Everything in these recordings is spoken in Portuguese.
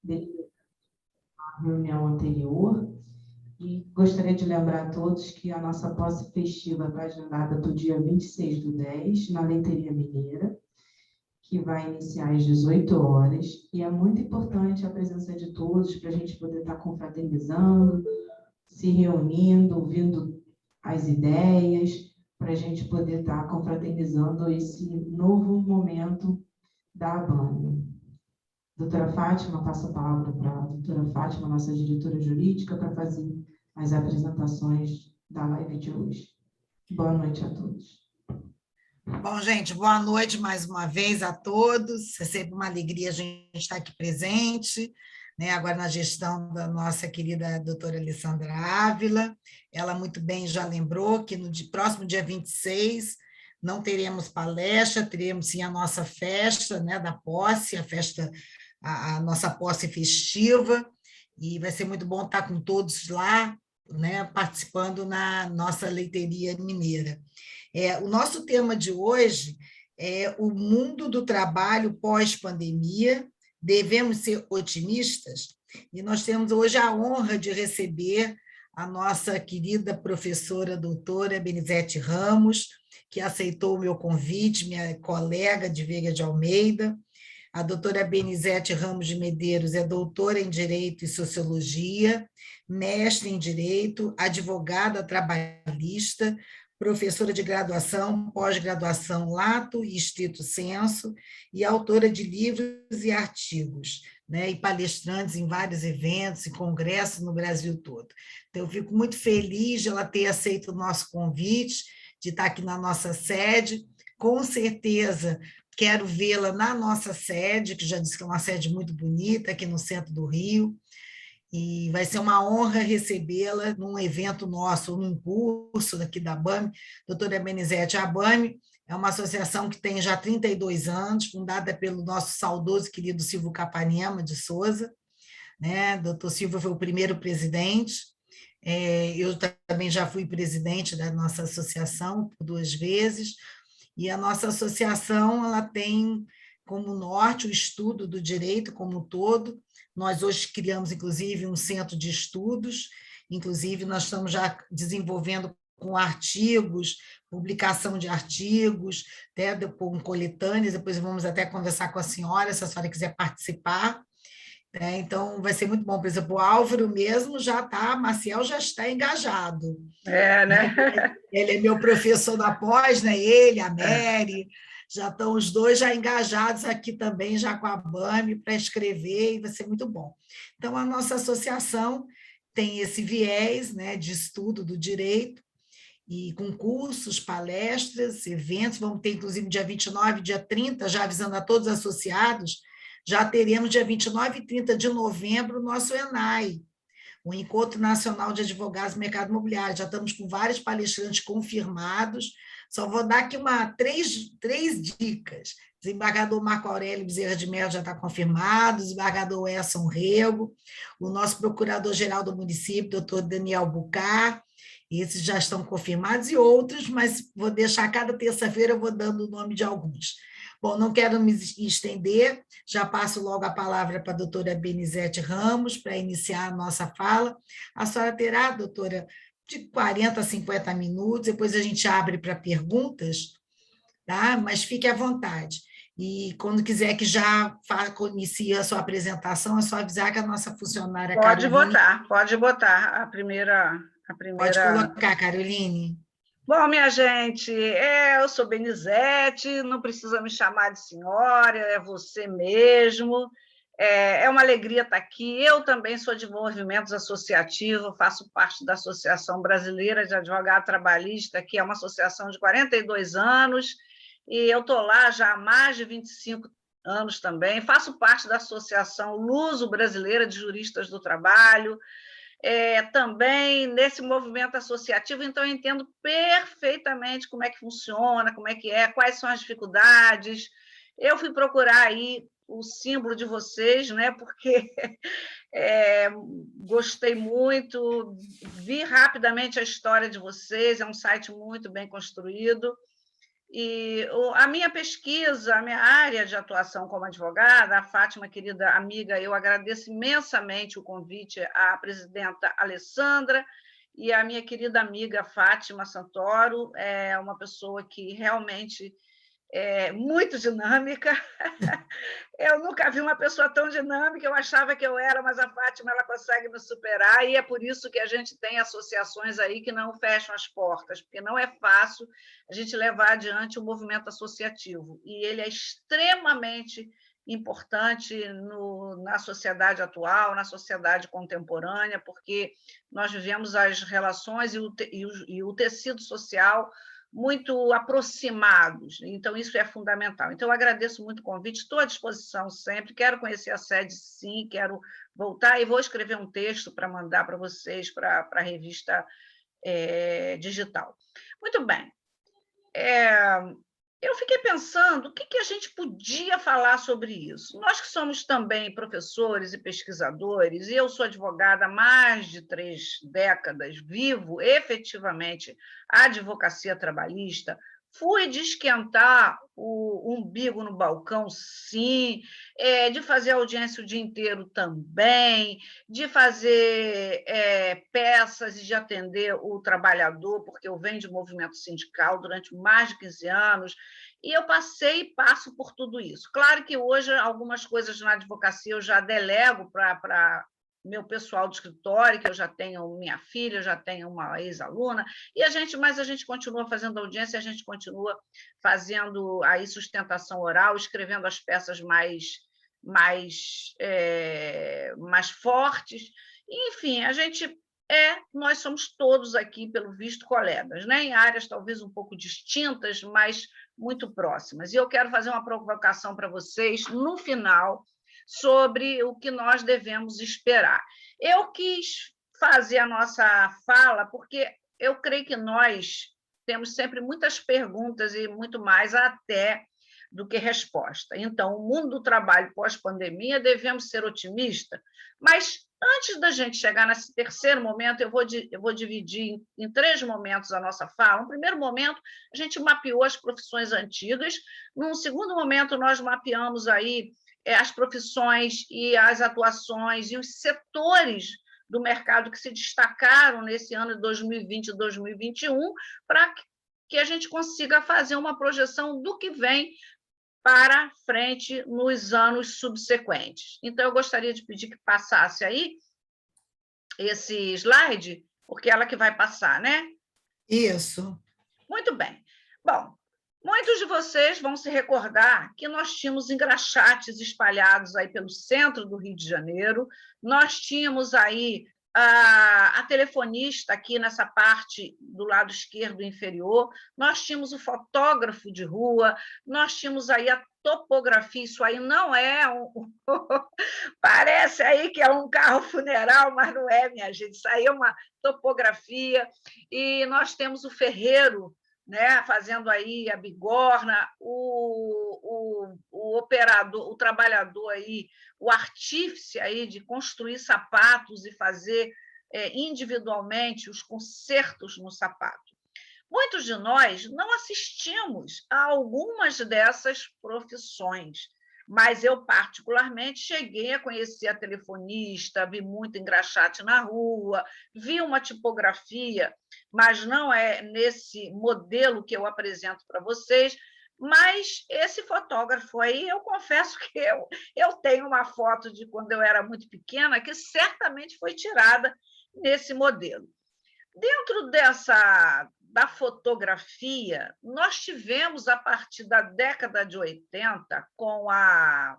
na reunião anterior. E gostaria de lembrar a todos que a nossa posse festiva está agendada para o dia 26/10, na Leiteria Mineira, que vai iniciar às 18 horas. E é muito importante a presença de todos para a gente poder estar confraternizando, se reunindo, ouvindo as ideias, para a gente poder estar confraternizando esse novo momento da ABAME. Doutora Fátima, passo a palavra para a doutora Fátima, nossa diretora jurídica, para fazer as apresentações da live de hoje. Boa noite a todos. Bom, gente, boa noite mais uma vez a todos. É sempre uma alegria a gente estar aqui presente, né? Agora na gestão da nossa querida doutora Alessandra Ávila. Ela muito bem já lembrou que no próximo dia 26 não teremos palestra, teremos sim a nossa festa, né, da posse, a nossa posse festiva, e vai ser muito bom estar com todos lá, né, participando na nossa leiteria mineira. O nosso tema de hoje é o mundo do trabalho pós-pandemia. Devemos ser otimistas? E nós temos hoje a honra de receber a nossa querida professora doutora Benizete Ramos, que aceitou o meu convite, minha colega de Veiga de Almeida. A doutora Benizete Ramos de Medeiros é doutora em Direito e Sociologia, mestre em Direito, advogada trabalhista, professora de graduação, pós-graduação lato e estrito sensu, e autora de livros e artigos, né, e palestrantes em vários eventos e congressos no Brasil todo. Então, eu fico muito feliz de ela ter aceito o nosso convite, de estar aqui na nossa sede. Com certeza, quero vê-la na nossa sede, que já disse que é uma sede muito bonita, aqui no centro do Rio, e vai ser uma honra recebê-la num evento nosso, num curso daqui da ABAME. Doutora Benizete, a ABAME é uma associação que tem já 32 anos, fundada pelo nosso saudoso querido Silvio Capanema de Souza, né? Doutor Silvio foi o primeiro presidente, eu também já fui presidente da nossa associação por 2 vezes, e a nossa associação ela tem como norte o estudo do direito como um todo. Nós hoje criamos, inclusive, um centro de estudos, inclusive nós estamos já desenvolvendo com artigos, publicação de artigos, até com coletâneas, depois vamos até conversar com a senhora, se a senhora quiser participar. Então, vai ser muito bom. Por exemplo, o Álvaro mesmo já está, Maciel já está engajado. Né? Ele é meu professor da pós, né? Ele, a Mary, já estão os dois já engajados aqui também, já com a ABAME, para escrever, e vai ser muito bom. Então, a nossa associação tem esse viés, né, de estudo do direito, e com cursos, palestras, eventos, vamos ter, inclusive, dia 29 e dia 30, já avisando a todos os associados, já teremos dia 29 e 30 de novembro o nosso ENAI, o Encontro Nacional de Advogados do Mercado Imobiliário. Já estamos com vários palestrantes confirmados. Só vou dar aqui três dicas. Desembargador Marco Aurélio Bezerra de Mello já está confirmado, desembargador Edson Rego, o nosso procurador-geral do município, doutor Daniel Bucar, esses já estão confirmados, e outros, mas vou deixar, cada terça-feira eu vou dando o nome de alguns. Bom, não quero me estender, já passo logo a palavra para a doutora Benizete Ramos, para iniciar a nossa fala. A senhora terá, doutora, de 40 a 50 minutos, depois a gente abre para perguntas, tá? Mas fique à vontade. E quando quiser que já inicie a sua apresentação, é só avisar que a nossa funcionária Caroline... Pode botar a primeira... Pode colocar, Caroline. Bom, minha gente, eu sou Benizete, não precisa me chamar de senhora, é você mesmo. É uma alegria estar aqui. Eu também sou de movimentos associativos, faço parte da Associação Brasileira de Advogado Trabalhista, que é uma associação de 42 anos, e eu estou lá já há mais de 25 anos também. Faço parte da Associação Luso-Brasileira de Juristas do Trabalho, também nesse movimento associativo, então eu entendo perfeitamente como é que funciona, como é que quais são as dificuldades. Eu fui procurar aí o símbolo de vocês, né, porque gostei muito, vi rapidamente a história de vocês, é um site muito bem construído, A minha pesquisa, a minha área de atuação como advogada, a Fátima, querida amiga, eu agradeço imensamente o convite à presidenta Alessandra e à minha querida amiga Fátima Santoro, é uma pessoa que realmente é muito dinâmica. Eu nunca vi uma pessoa tão dinâmica, eu achava que eu era, mas a Fátima ela consegue me superar, e é por isso que a gente tem associações aí que não fecham as portas, porque não é fácil a gente levar adiante o movimento associativo, e ele é extremamente importante na sociedade atual, na sociedade contemporânea, porque nós vivemos as relações e o tecido social muito aproximados, então isso é fundamental. Então, eu agradeço muito o convite, estou à disposição sempre, quero conhecer a sede, sim, quero voltar, e vou escrever um texto para mandar para vocês, para a revista digital. Muito bem. Eu fiquei pensando o que a gente podia falar sobre isso. Nós que somos também professores e pesquisadores, e eu sou advogada há mais de 3 décadas, vivo efetivamente a advocacia trabalhista, fui de esquentar o umbigo no balcão, sim, de fazer audiência o dia inteiro também, de fazer peças e de atender o trabalhador, porque eu venho de movimento sindical durante mais de 15 anos, e eu passei e passo por tudo isso. Claro que hoje algumas coisas na advocacia eu já delego para meu pessoal do escritório, que eu já tenho minha filha, eu já tenho uma ex-aluna, mas a gente continua fazendo audiência, a gente continua fazendo aí sustentação oral, escrevendo as peças mais fortes. Enfim, nós somos todos aqui, pelo visto, colegas, né? Em áreas talvez um pouco distintas, mas muito próximas. E eu quero fazer uma provocação para vocês, no final, sobre o que nós devemos esperar. Eu quis fazer a nossa fala, porque eu creio que nós temos sempre muitas perguntas e muito mais até do que resposta. Então, o mundo do trabalho pós-pandemia, devemos ser otimistas, mas antes da gente chegar nesse terceiro momento, eu vou dividir em 3 momentos a nossa fala. No primeiro momento, a gente mapeou as profissões antigas. Num segundo momento, nós mapeamos aí as profissões e as atuações e os setores do mercado que se destacaram nesse ano de 2020 e 2021, para que a gente consiga fazer uma projeção do que vem para frente nos anos subsequentes. Então, eu gostaria de pedir que passasse aí esse slide, porque ela que vai passar, né? Isso. Muito bem. Bom, muitos de vocês vão se recordar que nós tínhamos engraxates espalhados aí pelo centro do Rio de Janeiro, nós tínhamos aí a telefonista aqui nessa parte do lado esquerdo inferior, nós tínhamos o fotógrafo de rua, nós tínhamos aí a topografia, isso aí não é parece aí que é um carro funeral, mas não é, minha gente, isso aí é uma topografia, e nós temos o ferreiro, né, fazendo aí a bigorna, o operador, o trabalhador aí, o artífice aí de construir sapatos e fazer individualmente os consertos no sapato. Muitos de nós não assistimos a algumas dessas profissões, mas eu, particularmente, cheguei a conhecer a telefonista, vi muito engraxate na rua, vi uma tipografia, mas não é nesse modelo que eu apresento para vocês, mas esse fotógrafo aí, eu confesso que eu tenho uma foto de quando eu era muito pequena, que certamente foi tirada nesse modelo. Dentro da fotografia, nós tivemos, a partir da década de 80, com a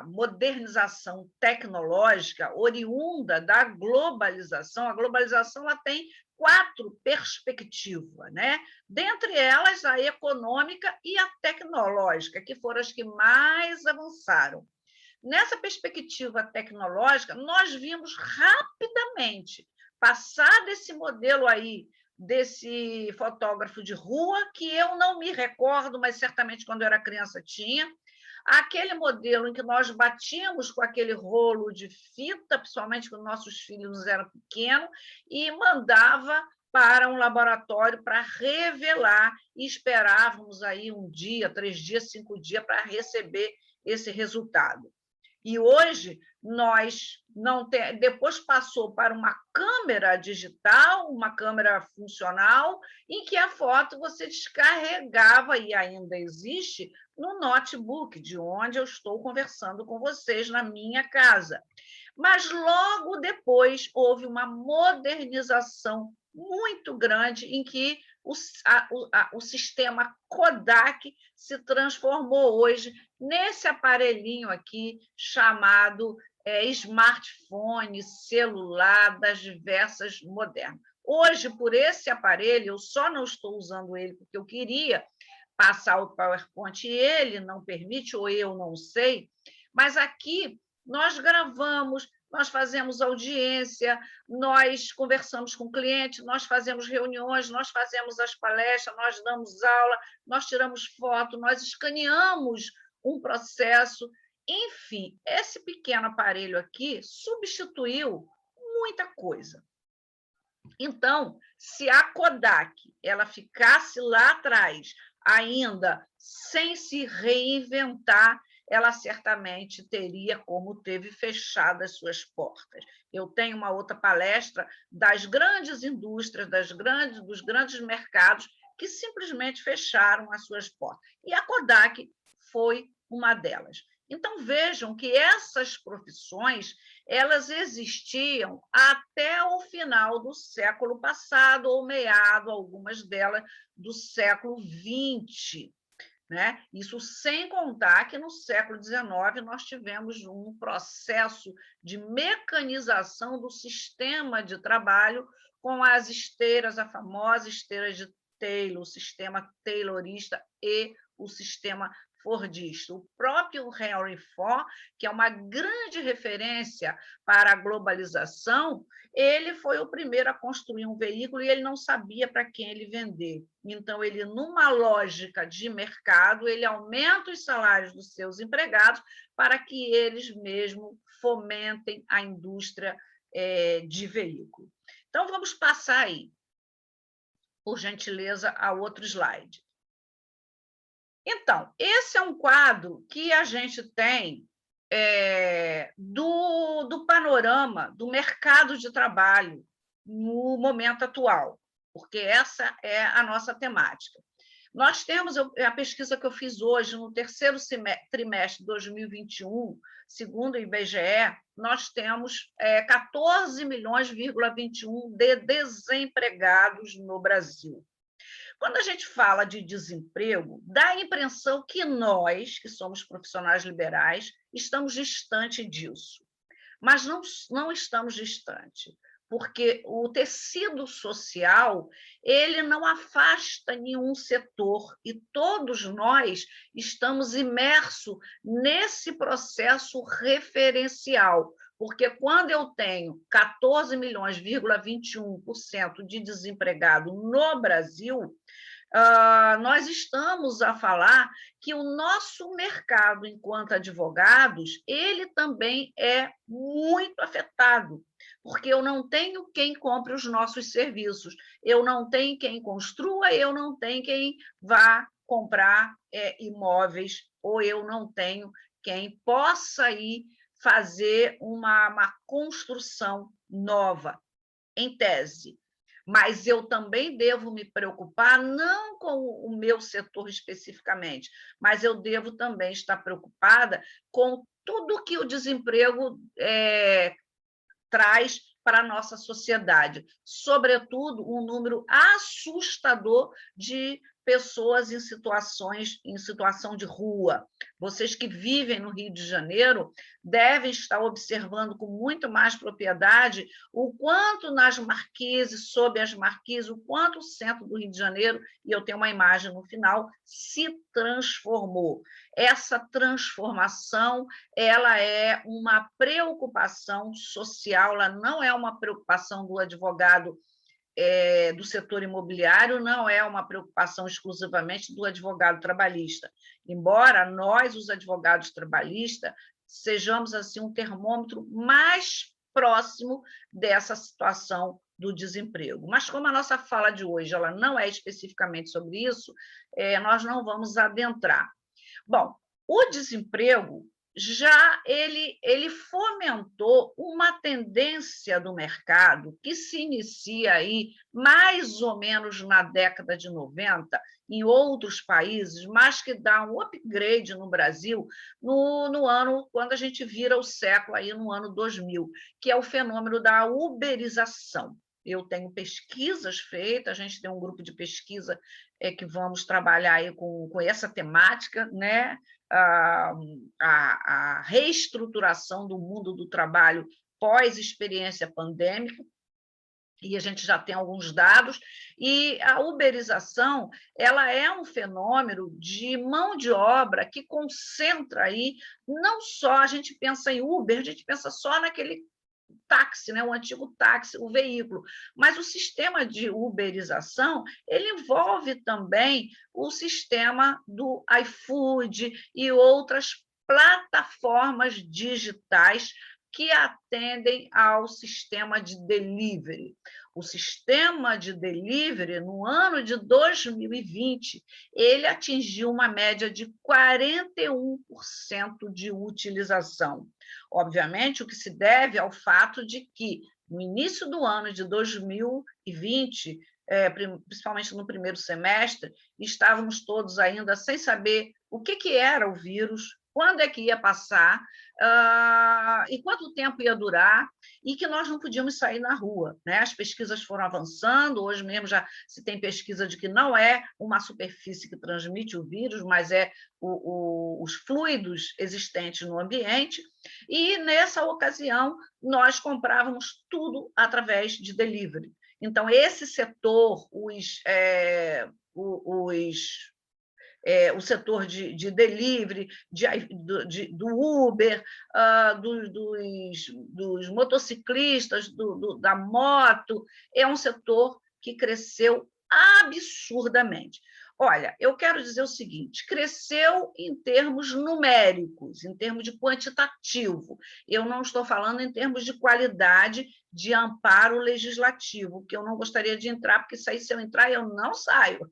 modernização tecnológica oriunda da globalização. A globalização ela tem 4 perspectivas, né? Dentre elas, a econômica e a tecnológica, que foram as que mais avançaram. Nessa perspectiva tecnológica, nós vimos rapidamente passar desse modelo aí, desse fotógrafo de rua, que eu não me recordo, mas certamente quando eu era criança tinha, aquele modelo em que nós batíamos com aquele rolo de fita, principalmente quando nossos filhos eram pequenos, e mandava para um laboratório para revelar, e esperávamos aí 1 dia, 3 dias, 5 dias para receber esse resultado. E hoje, nós não tem, depois passou para uma câmera digital, uma câmera funcional, em que a foto você descarregava, e ainda existe, no notebook, de onde eu estou conversando com vocês na minha casa. Mas logo depois houve uma modernização muito grande em que o sistema Kodak se transformou hoje nesse aparelhinho aqui chamado smartphone, celular, das diversas modernas. Hoje, por esse aparelho, eu só não estou usando ele porque eu queria passar o PowerPoint e ele não permite, ou eu não sei, mas aqui nós gravamos, nós fazemos audiência, nós conversamos com o cliente, nós fazemos reuniões, nós fazemos as palestras, nós damos aula, nós tiramos foto, nós escaneamos um processo. Enfim, esse pequeno aparelho aqui substituiu muita coisa. Então, se a Kodak ela ficasse lá atrás, ainda sem se reinventar, ela certamente teria, como teve, fechado as suas portas. Eu tenho uma outra palestra das grandes indústrias, dos grandes mercados, que simplesmente fecharam as suas portas. E a Kodak foi uma delas. Então, vejam que essas profissões elas existiam até o final do século passado, ou meado, algumas delas, do século XX. Né? Isso sem contar que no século XIX nós tivemos um processo de mecanização do sistema de trabalho com as esteiras, a famosa esteira de Taylor, o sistema taylorista e o sistema fordista. O próprio Henry Ford, que é uma grande referência para a globalização, ele foi o primeiro a construir um veículo e ele não sabia para quem ele vender. Então, ele, numa lógica de mercado, ele aumenta os salários dos seus empregados para que eles mesmos fomentem a indústria de veículo. Então, vamos passar aí, por gentileza, a outro slide. Então, esse é um quadro que a gente tem do panorama do mercado de trabalho no momento atual, porque essa é a nossa temática. Nós temos, a pesquisa que eu fiz hoje, no terceiro trimestre de 2021, segundo o IBGE, nós temos 14 milhões,21 de desempregados no Brasil. Quando a gente fala de desemprego, dá a impressão que nós, que somos profissionais liberais, estamos distante disso. Mas não estamos distante, porque o tecido social ele não afasta nenhum setor e todos nós estamos imersos nesse processo referencial, porque quando eu tenho 14 milhões,21% de desempregado no Brasil, nós estamos a falar que o nosso mercado, enquanto advogados, ele também é muito afetado, porque eu não tenho quem compre os nossos serviços, eu não tenho quem construa, eu não tenho quem vá comprar imóveis, ou eu não tenho quem possa ir fazer uma construção nova, em tese. Mas eu também devo me preocupar, não com o meu setor especificamente, mas eu devo também estar preocupada com tudo que o desemprego traz para a nossa sociedade, sobretudo um número assustador de pessoas em situação de rua. Vocês que vivem no Rio de Janeiro devem estar observando com muito mais propriedade o quanto nas marquises, sob as marquises, o quanto o centro do Rio de Janeiro, e eu tenho uma imagem no final, se transformou. Essa transformação ela é uma preocupação social, ela não é uma preocupação do advogado do setor imobiliário, não é uma preocupação exclusivamente do advogado trabalhista, embora nós, os advogados trabalhistas, sejamos assim um termômetro mais próximo dessa situação do desemprego. Mas como a nossa fala de hoje ela não é especificamente sobre isso, nós não vamos adentrar. Bom, o desemprego ele fomentou uma tendência do mercado que se inicia aí mais ou menos na década de 90, em outros países, mas que dá um upgrade no Brasil no ano, quando a gente vira o século, aí no ano 2000, que é o fenômeno da uberização. Eu tenho pesquisas feitas, a gente tem um grupo de pesquisa que vamos trabalhar aí com essa temática, né? A reestruturação do mundo do trabalho pós-experiência pandêmica, e a gente já tem alguns dados, e a uberização ela é um fenômeno de mão de obra que concentra aí, não só a gente pensa em Uber, a gente pensa só naquele táxi, né, o antigo táxi, o veículo, mas o sistema de uberização ele envolve também o sistema do iFood e outras plataformas digitais que atendem ao sistema de delivery. O sistema de delivery, no ano de 2020, ele atingiu uma média de 41% de utilização. Obviamente, o que se deve ao fato de que, no início do ano de 2020, principalmente no primeiro semestre, estávamos todos ainda sem saber o que era o vírus, quando é que ia passar, e quanto tempo ia durar, e que nós não podíamos sair na rua, né? As pesquisas foram avançando, hoje mesmo já se tem pesquisa de que não é uma superfície que transmite o vírus, mas é os fluidos existentes no ambiente, e nessa ocasião nós comprávamos tudo através de delivery. Então, esse setor, o setor de delivery, do Uber, dos motociclistas, da moto, é um setor que cresceu absurdamente. Olha, eu quero dizer o seguinte: cresceu em termos numéricos, em termos de quantitativo. Eu não estou falando em termos de qualidade de amparo legislativo, que eu não gostaria de entrar, porque isso aí, se eu entrar, eu não saio.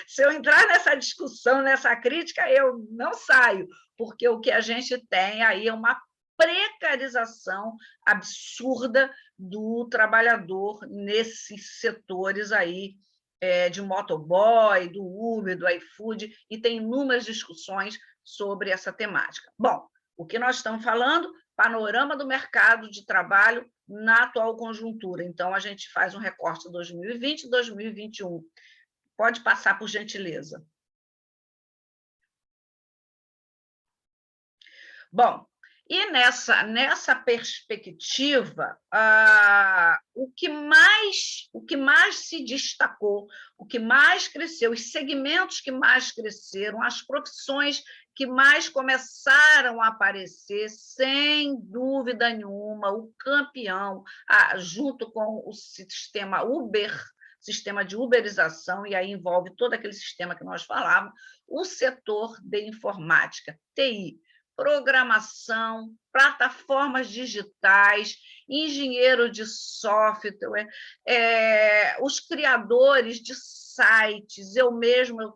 Se eu entrar nessa discussão, nessa crítica, eu não saio, porque o que a gente tem aí é uma precarização absurda do trabalhador nesses setores aí, de motoboy, do Uber, do iFood, e tem inúmeras discussões sobre essa temática. Bom, o que nós estamos falando? Panorama do mercado de trabalho na atual conjuntura. Então, a gente faz um recorte 2020 e 2021. Pode passar, por gentileza. Bom, e nessa perspectiva, o que mais se destacou, o que mais cresceu, os segmentos que mais cresceram, as profissões que mais começaram a aparecer, sem dúvida nenhuma, o campeão, junto com o sistema de uberização, e aí envolve todo aquele sistema que nós falávamos, o setor de informática, TI, programação, plataformas digitais, engenheiro de software, os criadores de sites. Eu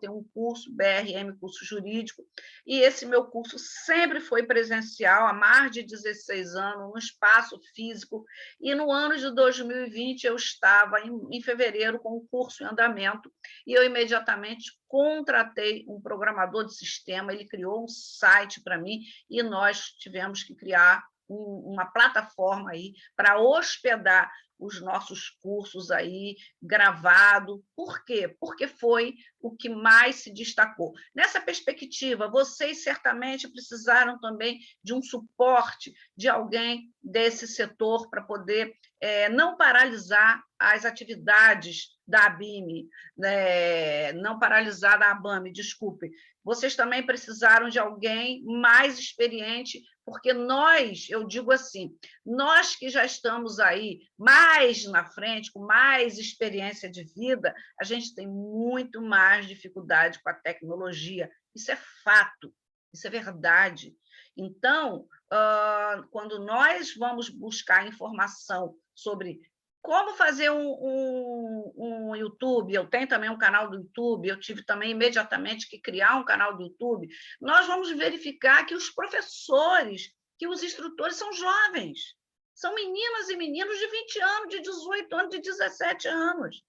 tenho um curso, BRM, curso jurídico, e esse meu curso sempre foi presencial, há mais de 16 anos, no espaço físico, e no ano de 2020 eu estava, em fevereiro, com o curso em andamento, e eu imediatamente contratei um programador de sistema, ele criou um site para mim, e nós tivemos que criar uma plataforma aí para hospedar os nossos cursos aí gravado. Por quê? Porque foi o que mais se destacou. Nessa perspectiva, vocês certamente precisaram também de um suporte de alguém desse setor para poder não paralisar as atividades da ABIME, não paralisar da ABAME, desculpe. Vocês também precisaram de alguém mais experiente, porque eu digo assim, nós que já estamos aí mais na frente, com mais experiência de vida, a gente tem muito mais dificuldade com a tecnologia. Isso é fato, isso é verdade. Então, quando nós vamos buscar informação sobre como fazer um YouTube, eu tenho também um canal do YouTube, eu tive também imediatamente que criar um canal do YouTube, nós vamos verificar que os professores, que os instrutores são jovens, são meninas e meninos de 20 anos, de 18 anos, de 17 anos,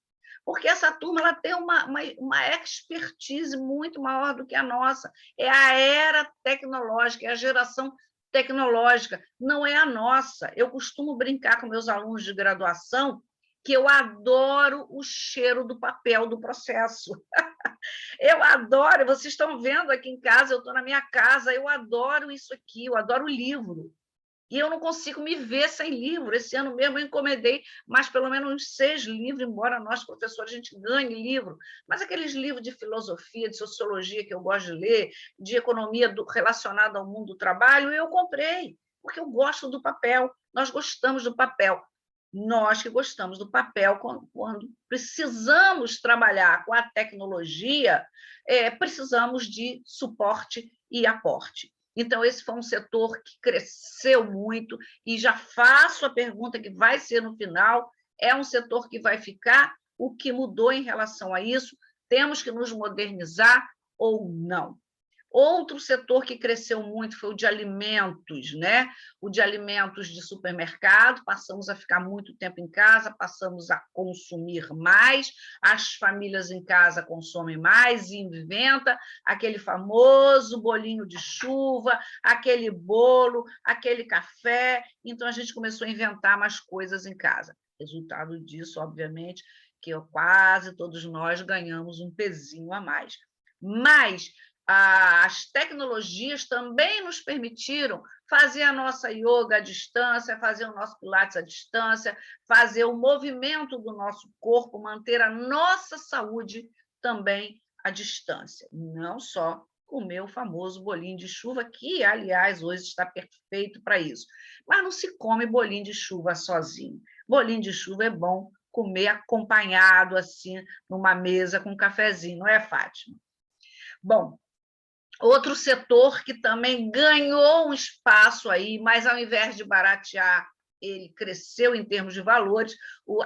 porque essa turma ela tem uma expertise muito maior do que a nossa, é a era tecnológica, é a geração tecnológica, não é a nossa. Eu costumo brincar com meus alunos de graduação que eu adoro o cheiro do papel do processo. Eu adoro, vocês estão vendo aqui em casa, eu estou na minha casa, eu adoro isso aqui, eu adoro o livro. E eu não consigo me ver sem livro. Esse ano mesmo eu encomendei mais pelo menos uns 6 livros, embora nós, professores, a gente ganhe livro. Mas aqueles livros de filosofia, de sociologia que eu gosto de ler, de economia relacionada ao mundo do trabalho, eu comprei, porque eu gosto do papel. Nós gostamos do papel. Nós que gostamos do papel, quando precisamos trabalhar com a tecnologia, precisamos de suporte e aporte. Então, esse foi um setor que cresceu muito, e já faço a pergunta que vai ser no final, é um setor que vai ficar? O que mudou em relação a isso? Temos que nos modernizar ou não? Outro setor que cresceu muito foi o de alimentos, né? O de alimentos de supermercado, passamos a ficar muito tempo em casa, passamos a consumir mais, as famílias em casa consomem mais e inventa aquele famoso bolinho de chuva, aquele bolo, aquele café, então a gente começou a inventar mais coisas em casa. Resultado disso, obviamente, que quase todos nós ganhamos um pezinho a mais. Mas as tecnologias também nos permitiram fazer a nossa yoga à distância, fazer o nosso pilates à distância, fazer o movimento do nosso corpo, manter a nossa saúde também à distância. Não só comer o famoso bolinho de chuva, que, aliás, hoje está perfeito para isso. Mas não se come bolinho de chuva sozinho. Bolinho de chuva é bom comer acompanhado, assim, numa mesa com um cafezinho, não é, Fátima? Bom, outro setor que também ganhou um espaço aí, mas ao invés de baratear, ele cresceu em termos de valores,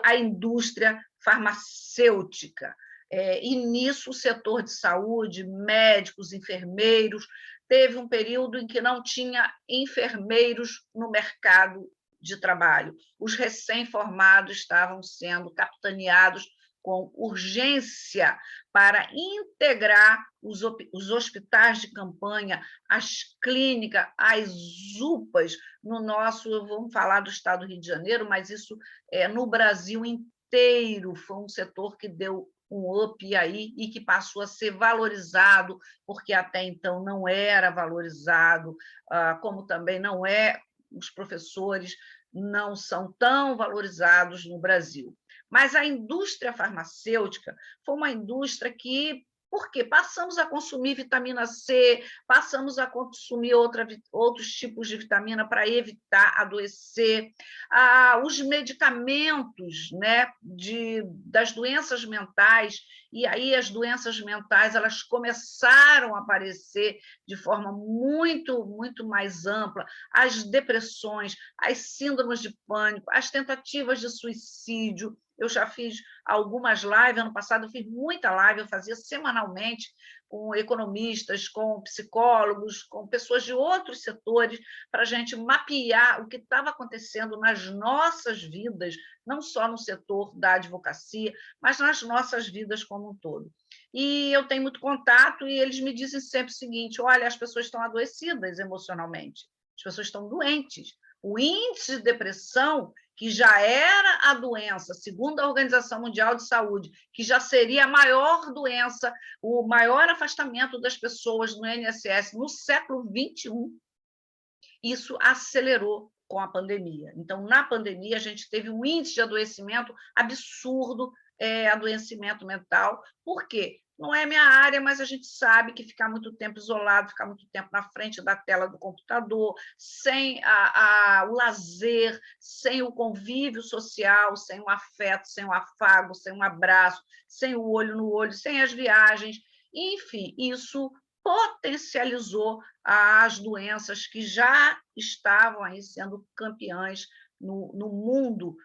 a indústria farmacêutica. E nisso o setor de saúde, médicos, enfermeiros, teve um período em que não tinha enfermeiros no mercado de trabalho. Os recém-formados estavam sendo capitaneados com urgência para integrar os hospitais de campanha, as clínicas, as UPAs, no nosso, vamos falar do estado do Rio de Janeiro, mas isso no Brasil inteiro foi um setor que deu um up aí e que passou a ser valorizado, porque até então não era valorizado, como também não é, os professores não são tão valorizados no Brasil. Mas a indústria farmacêutica foi uma indústria que, por quê? Passamos a consumir vitamina C, passamos a consumir outros tipos de vitamina para evitar adoecer. Os medicamentos, né, das doenças mentais, e aí as doenças mentais elas começaram a aparecer de forma muito, muito mais ampla, as depressões, as síndromes de pânico, as tentativas de suicídio. Eu já fiz algumas lives, ano passado eu fiz muita live, eu fazia semanalmente com economistas, com psicólogos, com pessoas de outros setores, para a gente mapear o que estava acontecendo nas nossas vidas, não só no setor da advocacia, mas nas nossas vidas como um todo. E eu tenho muito contato e eles me dizem sempre o seguinte: olha, as pessoas estão adoecidas emocionalmente, as pessoas estão doentes. O índice de depressão, que já era a doença, segundo a Organização Mundial de Saúde, que já seria a maior doença, o maior afastamento das pessoas no INSS no século XXI, isso acelerou com a pandemia. Então, na pandemia, a gente teve um índice de adoecimento absurdo, adoecimento mental. Por quê? Não é minha área, mas a gente sabe que ficar muito tempo isolado, ficar muito tempo na frente da tela do computador, sem o lazer, sem o convívio social, sem o afeto, sem o afago, sem um abraço, sem o olho no olho, sem as viagens, enfim, isso potencializou as doenças que já estavam aí sendo campeãs no mundo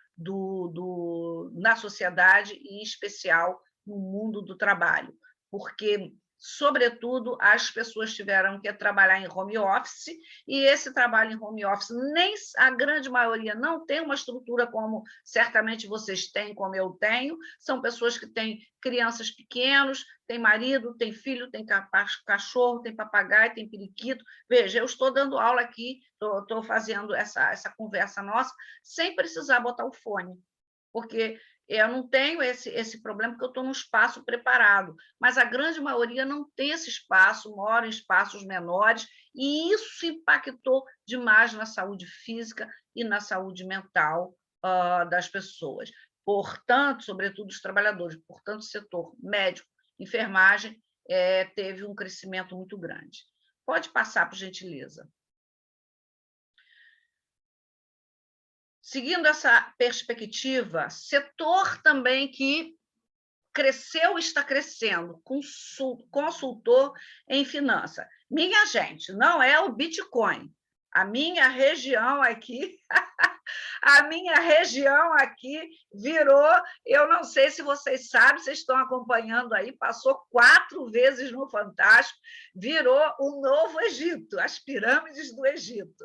na sociedade e, em especial, no mundo do trabalho, porque, sobretudo, as pessoas tiveram que trabalhar em home office, e esse trabalho em home office, nem a grande maioria não tem uma estrutura como certamente vocês têm, como eu tenho, são pessoas que têm crianças pequenos, têm marido, têm filho, têm cachorro, têm papagaio, têm periquito. Veja, eu estou dando aula aqui, estou fazendo essa conversa nossa, sem precisar botar o fone, porque eu não tenho esse problema, porque eu estou num espaço preparado, mas a grande maioria não tem esse espaço, mora em espaços menores, e isso impactou demais na saúde física e na saúde mental das pessoas. Portanto, sobretudo os trabalhadores, portanto, o setor médico, enfermagem, teve um crescimento muito grande. Pode passar, por gentileza. Seguindo essa perspectiva, setor também que cresceu e está crescendo, consultor em finanças. Minha gente, não é o Bitcoin. A minha região aqui, virou, eu não sei se vocês sabem, vocês estão acompanhando aí, passou 4 vezes no Fantástico, virou o Novo Egito, as pirâmides do Egito,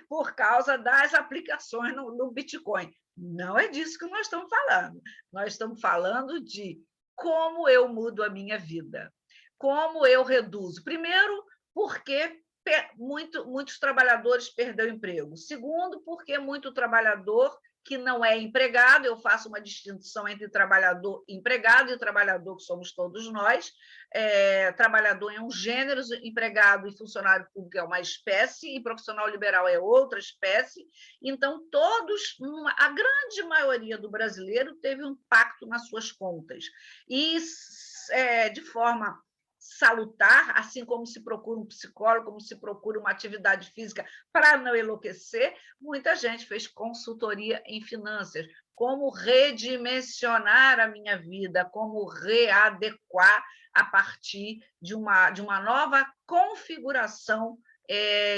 por causa das aplicações no Bitcoin. Não é disso que nós estamos falando. Nós estamos falando de como eu mudo a minha vida, como eu reduzo. Primeiro, porque muitos trabalhadores perderam emprego. Segundo, porque muito trabalhador que não é empregado, eu faço uma distinção entre trabalhador empregado e trabalhador, que somos todos nós. Trabalhador é um gênero, empregado e funcionário público é uma espécie, e profissional liberal é outra espécie. Então, a grande maioria do brasileiro teve um impacto nas suas contas. E, de forma salutar, assim como se procura um psicólogo, como se procura uma atividade física para não enlouquecer, muita gente fez consultoria em finanças, como redimensionar a minha vida, como readequar a partir de uma nova configuração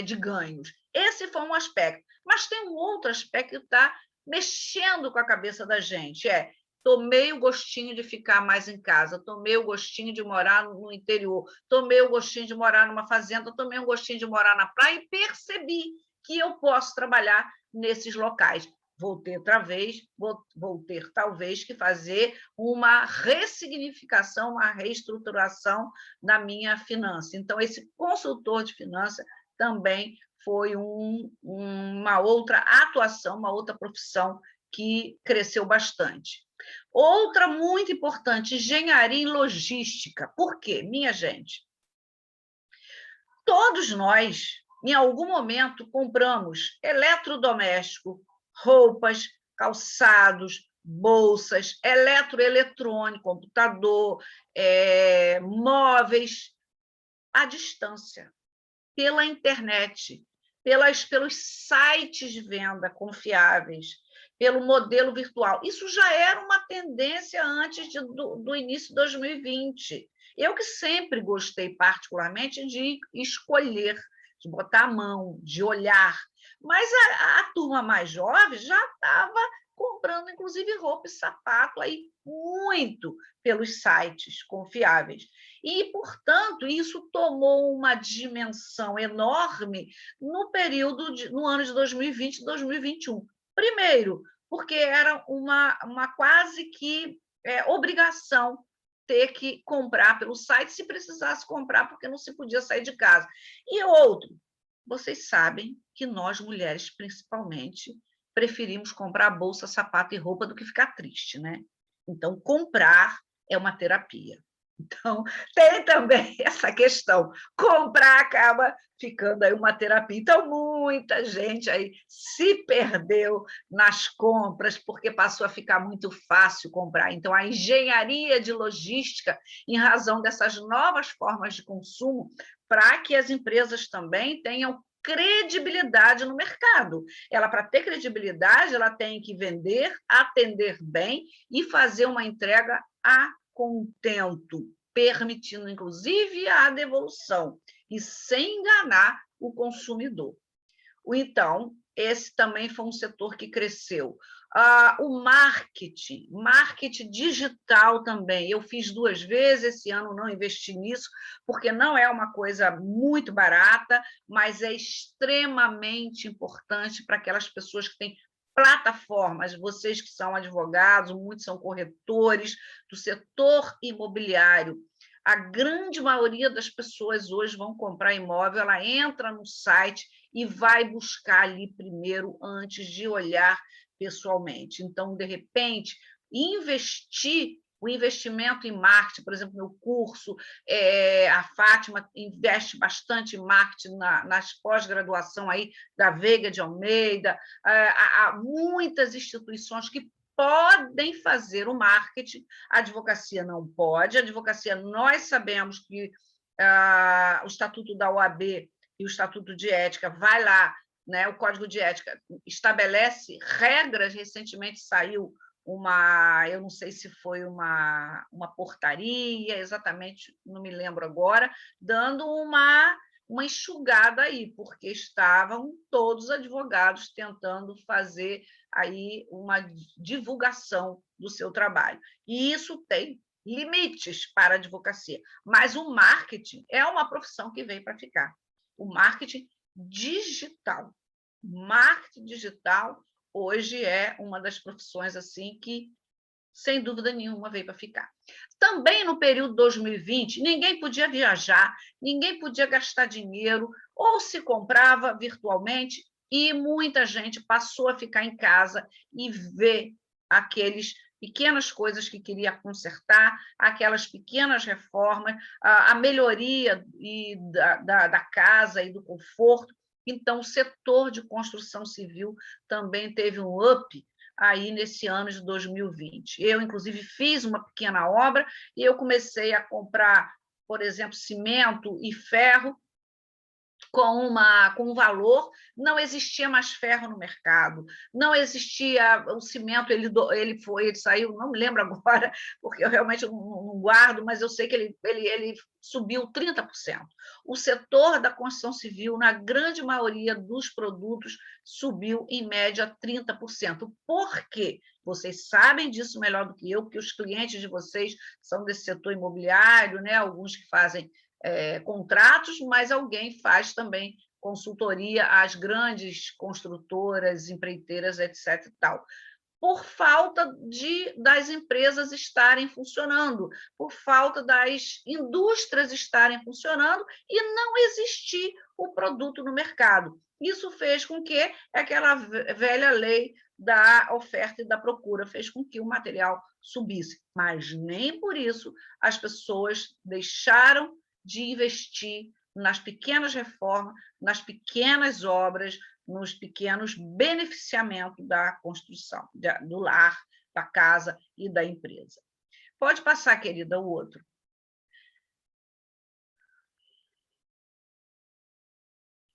de ganhos. Esse foi um aspecto. Mas tem um outro aspecto que está mexendo com a cabeça da gente, tomei o gostinho de ficar mais em casa, tomei o gostinho de morar no interior, tomei o gostinho de morar numa fazenda, tomei o gostinho de morar na praia e percebi que eu posso trabalhar nesses locais. Vou ter talvez que fazer uma ressignificação, uma reestruturação da minha finança. Então, esse consultor de finança também foi uma outra atuação, uma outra profissão que cresceu bastante. Outra muito importante, engenharia em logística. Por quê? Minha gente, todos nós, em algum momento, compramos eletrodoméstico, roupas, calçados, bolsas, eletrônico, computador, móveis, à distância, pela internet, pelos sites de venda confiáveis, pelo modelo virtual. Isso já era uma tendência antes do início de 2020. Eu que sempre gostei particularmente de escolher, de botar a mão, de olhar, mas a turma mais jovem já estava comprando, inclusive, roupa e sapato aí muito pelos sites confiáveis. E, portanto, isso tomou uma dimensão enorme no ano de 2020 e 2021. Primeiro, porque era uma quase que obrigação ter que comprar pelo site, se precisasse comprar, porque não se podia sair de casa. E outro, vocês sabem que nós, mulheres, principalmente, preferimos comprar bolsa, sapato e roupa do que ficar triste, né? Então, comprar é uma terapia. Então, tem também essa questão. Comprar acaba ficando aí uma terapia. Então, muita gente aí se perdeu nas compras porque passou a ficar muito fácil comprar. Então, a engenharia de logística, em razão dessas novas formas de consumo, para que as empresas também tenham credibilidade no mercado. Para ter credibilidade, ela tem que vender, atender bem e fazer uma entrega a contento, permitindo, inclusive, a devolução, e sem enganar o consumidor. Então, esse também foi um setor que cresceu. O marketing digital também. Eu fiz 2 vezes, esse ano não investi nisso, porque não é uma coisa muito barata, mas é extremamente importante para aquelas pessoas que têm plataformas, vocês que são advogados, muitos são corretores do setor imobiliário. A grande maioria das pessoas hoje vão comprar imóvel, ela entra no site e vai buscar ali primeiro, antes de olhar pessoalmente. Então, de repente, o investimento em marketing, por exemplo, meu curso, a Fátima investe bastante em marketing nas pós-graduação aí da Veiga de Almeida, há muitas instituições que podem fazer o marketing, a advocacia não pode, a advocacia, nós sabemos que o Estatuto da OAB e o Estatuto de Ética vai lá, né, o Código de Ética estabelece regras, recentemente saiu eu não sei se foi uma portaria, exatamente, não me lembro agora, dando uma enxugada aí, porque estavam todos os advogados tentando fazer aí uma divulgação do seu trabalho. E isso tem limites para a advocacia, mas o marketing é uma profissão que veio para ficar. O marketing digital. Marketing digital hoje é uma das profissões assim que, sem dúvida nenhuma, veio para ficar. Também no período 2020, ninguém podia viajar, ninguém podia gastar dinheiro, ou se comprava virtualmente, e muita gente passou a ficar em casa e ver aqueles pequenas coisas que queria consertar, aquelas pequenas reformas, a melhoria da casa e do conforto. Então, o setor de construção civil também teve um up aí nesse ano de 2020. Eu, inclusive, fiz uma pequena obra e eu comecei a comprar, por exemplo, cimento e ferro com um valor, não existia mais ferro no mercado, não existia o cimento, ele saiu, não me lembro agora, porque eu realmente não guardo, mas eu sei que ele subiu 30%. O setor da construção civil, na grande maioria dos produtos, subiu em média 30%. Por quê? Vocês sabem disso melhor do que eu, porque os clientes de vocês são desse setor imobiliário, né? Alguns que fazem contratos, mas alguém faz também consultoria às grandes construtoras, empreiteiras, etc. E tal. Por falta das empresas estarem funcionando, por falta das indústrias estarem funcionando e não existir o produto no mercado. Isso fez com que aquela velha lei da oferta e da procura fez com que o material subisse, mas nem por isso as pessoas deixaram de investir nas pequenas reformas, nas pequenas obras, nos pequenos beneficiamentos da construção, do lar, da casa e da empresa. Pode passar, querida, o outro.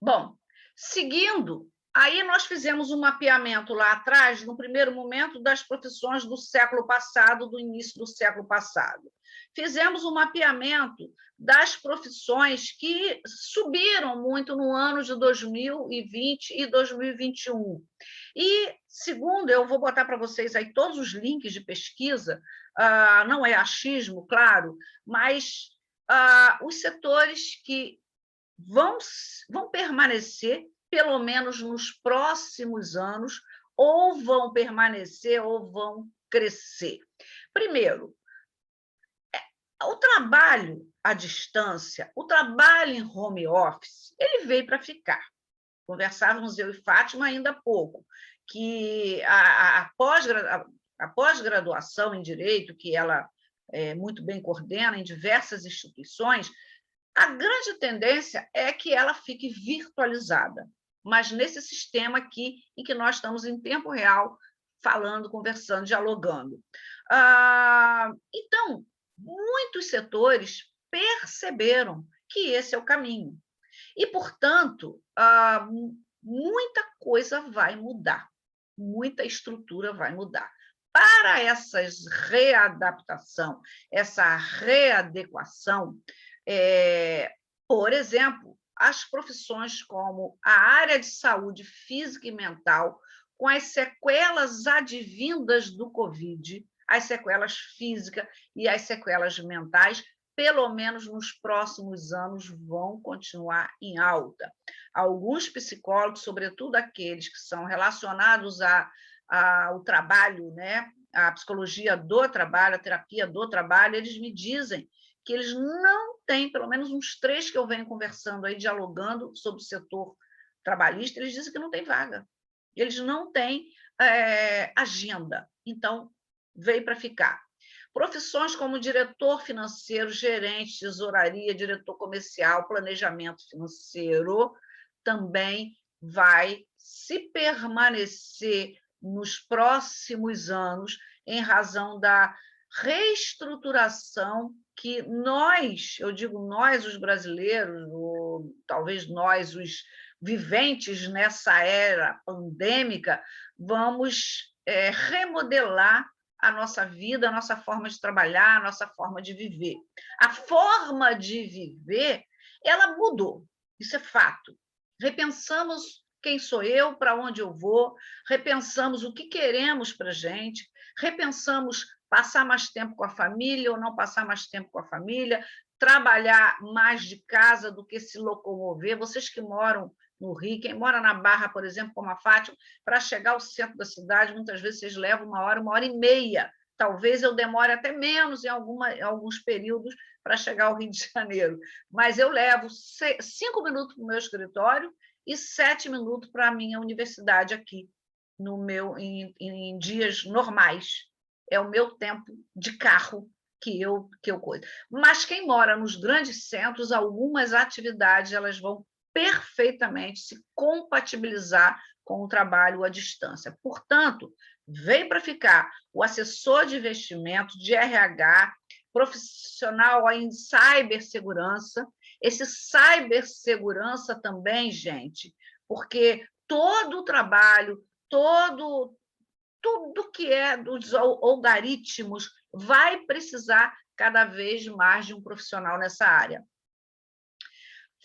Bom, seguindo, aí nós fizemos um mapeamento lá atrás, no primeiro momento, das profissões do século passado, do início do século passado. Fizemos um mapeamento das profissões que subiram muito no ano de 2020 e 2021. E, segundo, eu vou botar para vocês aí todos os links de pesquisa, não é achismo, claro, mas os setores que vão permanecer, pelo menos nos próximos anos, ou vão permanecer ou vão crescer. Primeiro, o trabalho à distância, o trabalho em home office, ele veio para ficar. Conversávamos eu e Fátima ainda há pouco, que a pós-graduação em Direito, que ela muito bem coordena em diversas instituições, a grande tendência é que ela fique virtualizada, mas nesse sistema aqui, em que nós estamos em tempo real, falando, conversando, dialogando. Então, muitos setores perceberam que esse é o caminho. E, portanto, muita coisa vai mudar, muita estrutura vai mudar. Para essa readaptação, essa readequação, por exemplo, as profissões como a área de saúde física e mental, com as sequelas advindas do Covid, as sequelas físicas e as sequelas mentais, pelo menos nos próximos anos, vão continuar em alta. Alguns psicólogos, sobretudo aqueles que são relacionados ao trabalho, né? A psicologia do trabalho, a terapia do trabalho, eles me dizem que eles não têm, pelo menos uns 3 que eu venho conversando aí, dialogando sobre o setor trabalhista, eles dizem que não tem vaga. Eles não têm agenda. Então, veio para ficar. Profissões como diretor financeiro, gerente, tesouraria, diretor comercial, planejamento financeiro, também vai se permanecer nos próximos anos, em razão da reestruturação que nós, eu digo nós, os brasileiros, ou talvez nós, os viventes nessa era pandêmica, vamos remodelar a nossa vida, a nossa forma de trabalhar, a nossa forma de viver. A forma de viver, ela mudou, isso é fato. Repensamos quem sou eu, para onde eu vou, repensamos o que queremos para a gente, repensamos passar mais tempo com a família ou não passar mais tempo com a família, trabalhar mais de casa do que se locomover. Vocês que moram no Rio, quem mora na Barra, por exemplo, como a Fátima, para chegar ao centro da cidade, muitas vezes vocês levam 1 hora e meia. Talvez eu demore até menos em alguns períodos para chegar ao Rio de Janeiro, mas eu levo 5 minutos para o meu escritório e 7 minutos para a minha universidade aqui, em dias normais. É o meu tempo de carro que eu coiso. Mas quem mora nos grandes centros, algumas atividades elas vão perfeitamente se compatibilizar com o trabalho à distância. Portanto, veio para ficar o assessor de investimento, de RH, profissional em cibersegurança. Esse cibersegurança também, gente, porque todo o trabalho, tudo que é dos algoritmos vai precisar cada vez mais de um profissional nessa área.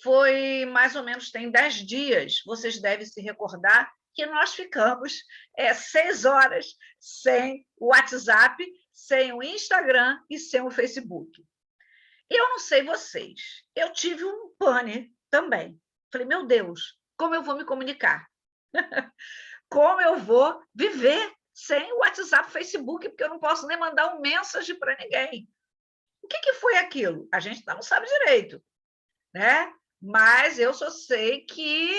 Foi mais ou menos, tem 10 dias, vocês devem se recordar que nós ficamos 6 horas sem o WhatsApp, sem o Instagram e sem o Facebook. Eu não sei vocês, eu tive um pane também. Falei, meu Deus, como eu vou me comunicar? Como eu vou viver sem o WhatsApp, Facebook, porque eu não posso nem mandar um mensagem para ninguém? O que foi aquilo? A gente não sabe direito, né? Mas eu só sei que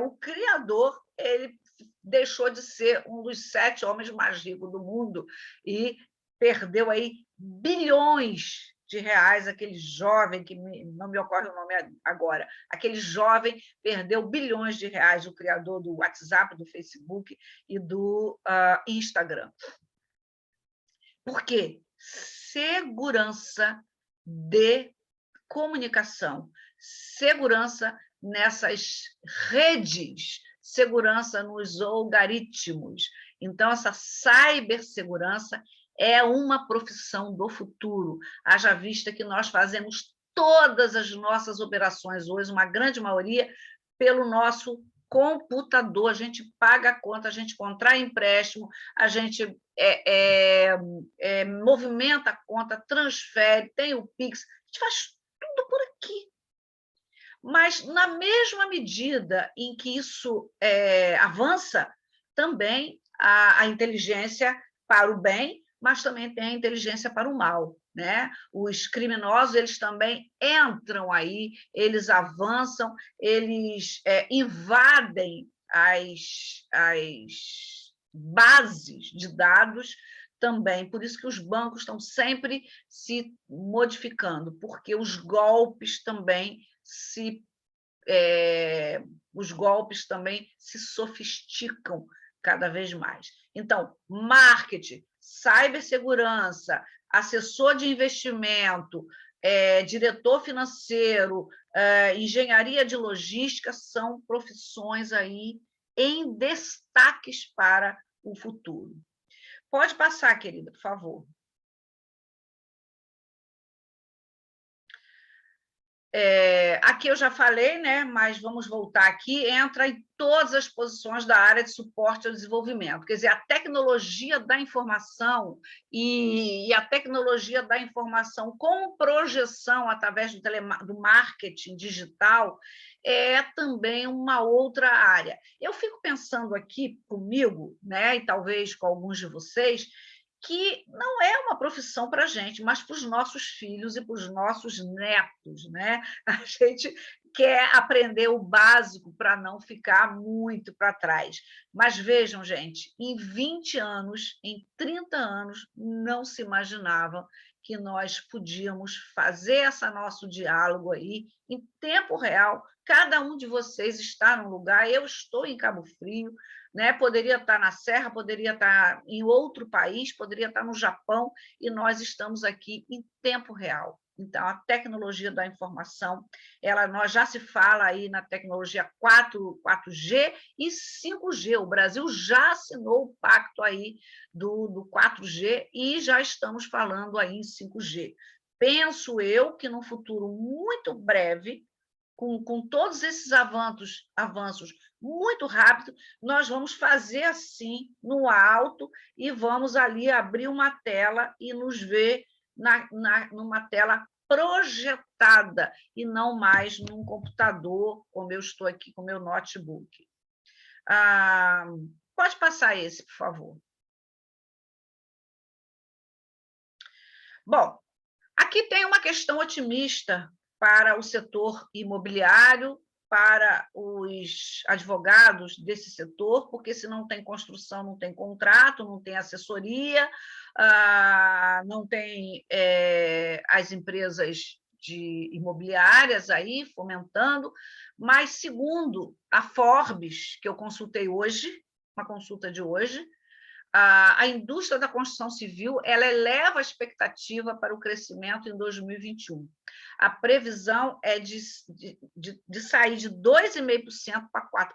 o Criador ele deixou de ser um dos 7 homens mais ricos do mundo e perdeu aí bilhões de reais. Aquele jovem, que não me ocorre o nome agora, aquele jovem perdeu bilhões de reais, o criador do WhatsApp, do Facebook e do Instagram. Por quê? Segurança de comunicação, segurança nessas redes, segurança nos algoritmos. Então, essa cibersegurança é uma profissão do futuro, haja vista que nós fazemos todas as nossas operações hoje, uma grande maioria, pelo nosso computador. A gente paga a conta, a gente contrai empréstimo, a gente movimenta a conta, transfere, tem o Pix, a gente faz tudo por aqui. Mas, na mesma medida em que isso avança, também a inteligência para o bem, mas também tem a inteligência para o mal, né? Os criminosos, eles também entram aí, eles avançam, eles invadem as bases de dados também. Por isso que os bancos estão sempre se modificando, porque os golpes também se sofisticam cada vez mais. Então, marketing, cibersegurança, assessor de investimento, diretor financeiro, engenharia de logística são profissões aí em destaques para o futuro. Pode passar, querida, por favor. Aqui eu já falei, né, mas vamos voltar aqui, entra em todas as posições da área de suporte ao desenvolvimento. Quer dizer, a tecnologia da informação e a tecnologia da informação com projeção através do marketing digital é também uma outra área. Eu fico pensando aqui comigo, né, e talvez com alguns de vocês, que não é uma profissão para a gente, mas para os nossos filhos e para os nossos netos, né? A gente quer aprender o básico para não ficar muito para trás. Mas vejam, gente, em 20 anos, em 30 anos, não se imaginava que nós podíamos fazer esse nosso diálogo aí em tempo real. Cada um de vocês está num lugar, eu estou em Cabo Frio, né? Poderia estar na Serra, poderia estar em outro país, poderia estar no Japão, e nós estamos aqui em tempo real. Então, a tecnologia da informação, nós já se fala aí na tecnologia 4G e 5G. O Brasil já assinou o pacto aí do 4G e já estamos falando aí em 5G. Penso eu que, num futuro muito breve, com todos esses avanços muito rápido, nós vamos fazer assim, no alto, e vamos ali abrir uma tela e nos ver numa tela projetada, e não mais num computador, como eu estou aqui com o meu notebook. Pode passar esse, por favor. Bom, aqui tem uma questão otimista para o setor imobiliário, para os advogados desse setor, porque se não tem construção, não tem contrato, não tem assessoria, não tem as empresas imobiliárias aí fomentando, mas, segundo a Forbes, que eu consultei hoje, uma consulta de hoje, a indústria da construção civil ela eleva a expectativa para o crescimento em 2021. A previsão é de sair de 2,5% para 4%.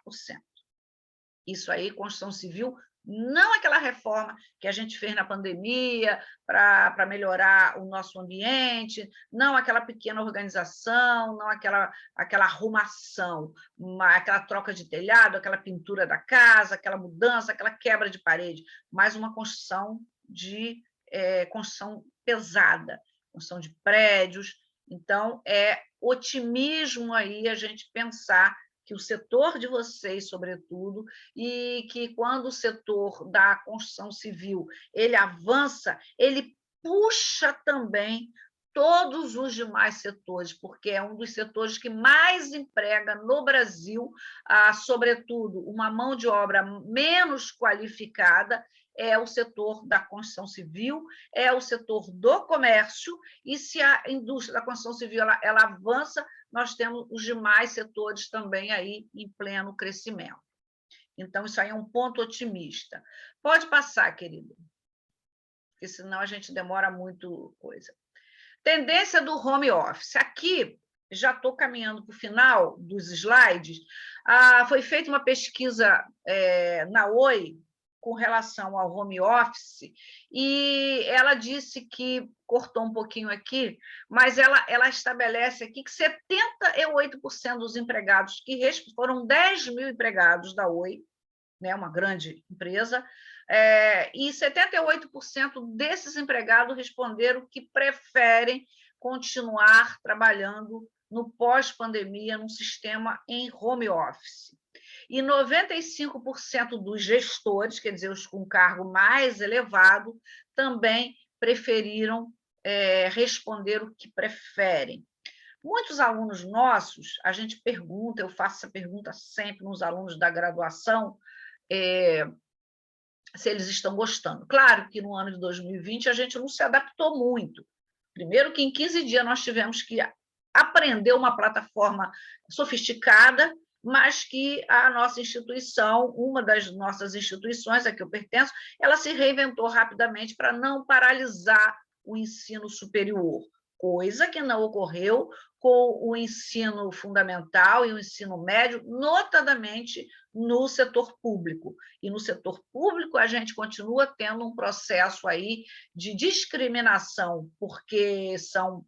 Isso aí, construção civil, não aquela reforma que a gente fez na pandemia para melhorar o nosso ambiente, não aquela pequena organização, não aquela arrumação, aquela troca de telhado, aquela pintura da casa, aquela mudança, aquela quebra de parede, mas uma construção construção pesada, construção de prédios. Então, é otimismo aí a gente pensar que o setor de vocês, sobretudo, e que quando o setor da construção civil ele avança, ele puxa também todos os demais setores, porque é um dos setores que mais emprega no Brasil, sobretudo, uma mão de obra menos qualificada, é o setor da construção civil, é o setor do comércio, e se a indústria da construção civil ela avança, nós temos os demais setores também aí em pleno crescimento. Então, isso aí é um ponto otimista. Pode passar, querido, porque senão a gente demora muito coisa. Tendência do home office. Aqui, já estou caminhando para o final dos slides, foi feita uma pesquisa na Oi com relação ao home office, e ela disse que, cortou um pouquinho aqui, mas ela estabelece aqui que 78% dos empregados, que foram 10 mil empregados da Oi, né, uma grande empresa, e 78% desses empregados responderam que preferem continuar trabalhando no pós-pandemia, num sistema em home office. E 95% dos gestores, quer dizer, os com cargo mais elevado, também preferiram responder o que preferem. Muitos alunos nossos, a gente pergunta, eu faço essa pergunta sempre nos alunos da graduação, se eles estão gostando. Claro que no ano de 2020 a gente não se adaptou muito. Primeiro que em 15 dias nós tivemos que aprender uma plataforma sofisticada, mas que a nossa instituição, uma das nossas instituições a que eu pertenço, ela se reinventou rapidamente para não paralisar o ensino superior, coisa que não ocorreu com o ensino fundamental e o ensino médio, notadamente no setor público. E no setor público a gente continua tendo um processo aí de discriminação, porque são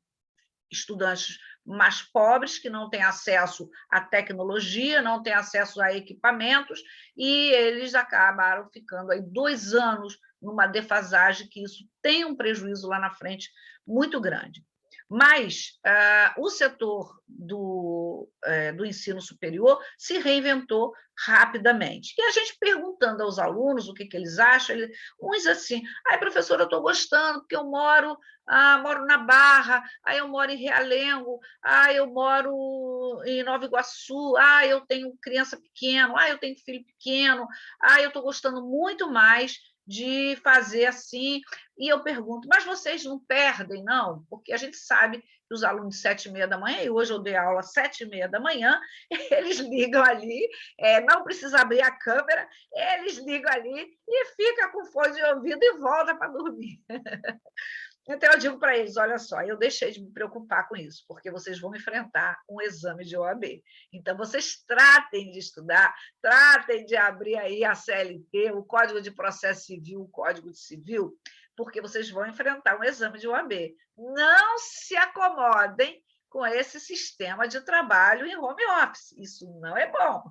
estudantes mais pobres, que não têm acesso à tecnologia, não têm acesso a equipamentos, e eles acabaram ficando aí 2 anos numa defasagem, que isso tem um prejuízo lá na frente muito grande. Mas o setor do ensino superior se reinventou rapidamente. E a gente perguntando aos alunos o que eles acham, uns assim, professora, eu estou gostando, porque eu moro na Barra, eu moro em Realengo, eu moro em Nova Iguaçu, eu tenho criança pequena, eu tenho filho pequeno, eu estou gostando muito mais de fazer assim. E eu pergunto, mas vocês não perdem, não? Porque a gente sabe que os alunos de 7h30 da manhã, e hoje eu dei aula às 7h30 da manhã, eles ligam ali, não precisa abrir a câmera, eles ligam ali e fica com fone de ouvido e volta para dormir. Então, eu digo para eles, olha só, eu deixei de me preocupar com isso, porque vocês vão enfrentar um exame de OAB. Então, vocês tratem de estudar, tratem de abrir aí a CLT, o Código de Processo Civil, o Código de Civil, porque vocês vão enfrentar um exame de OAB. Não se acomodem com esse sistema de trabalho em home office. Isso não é bom.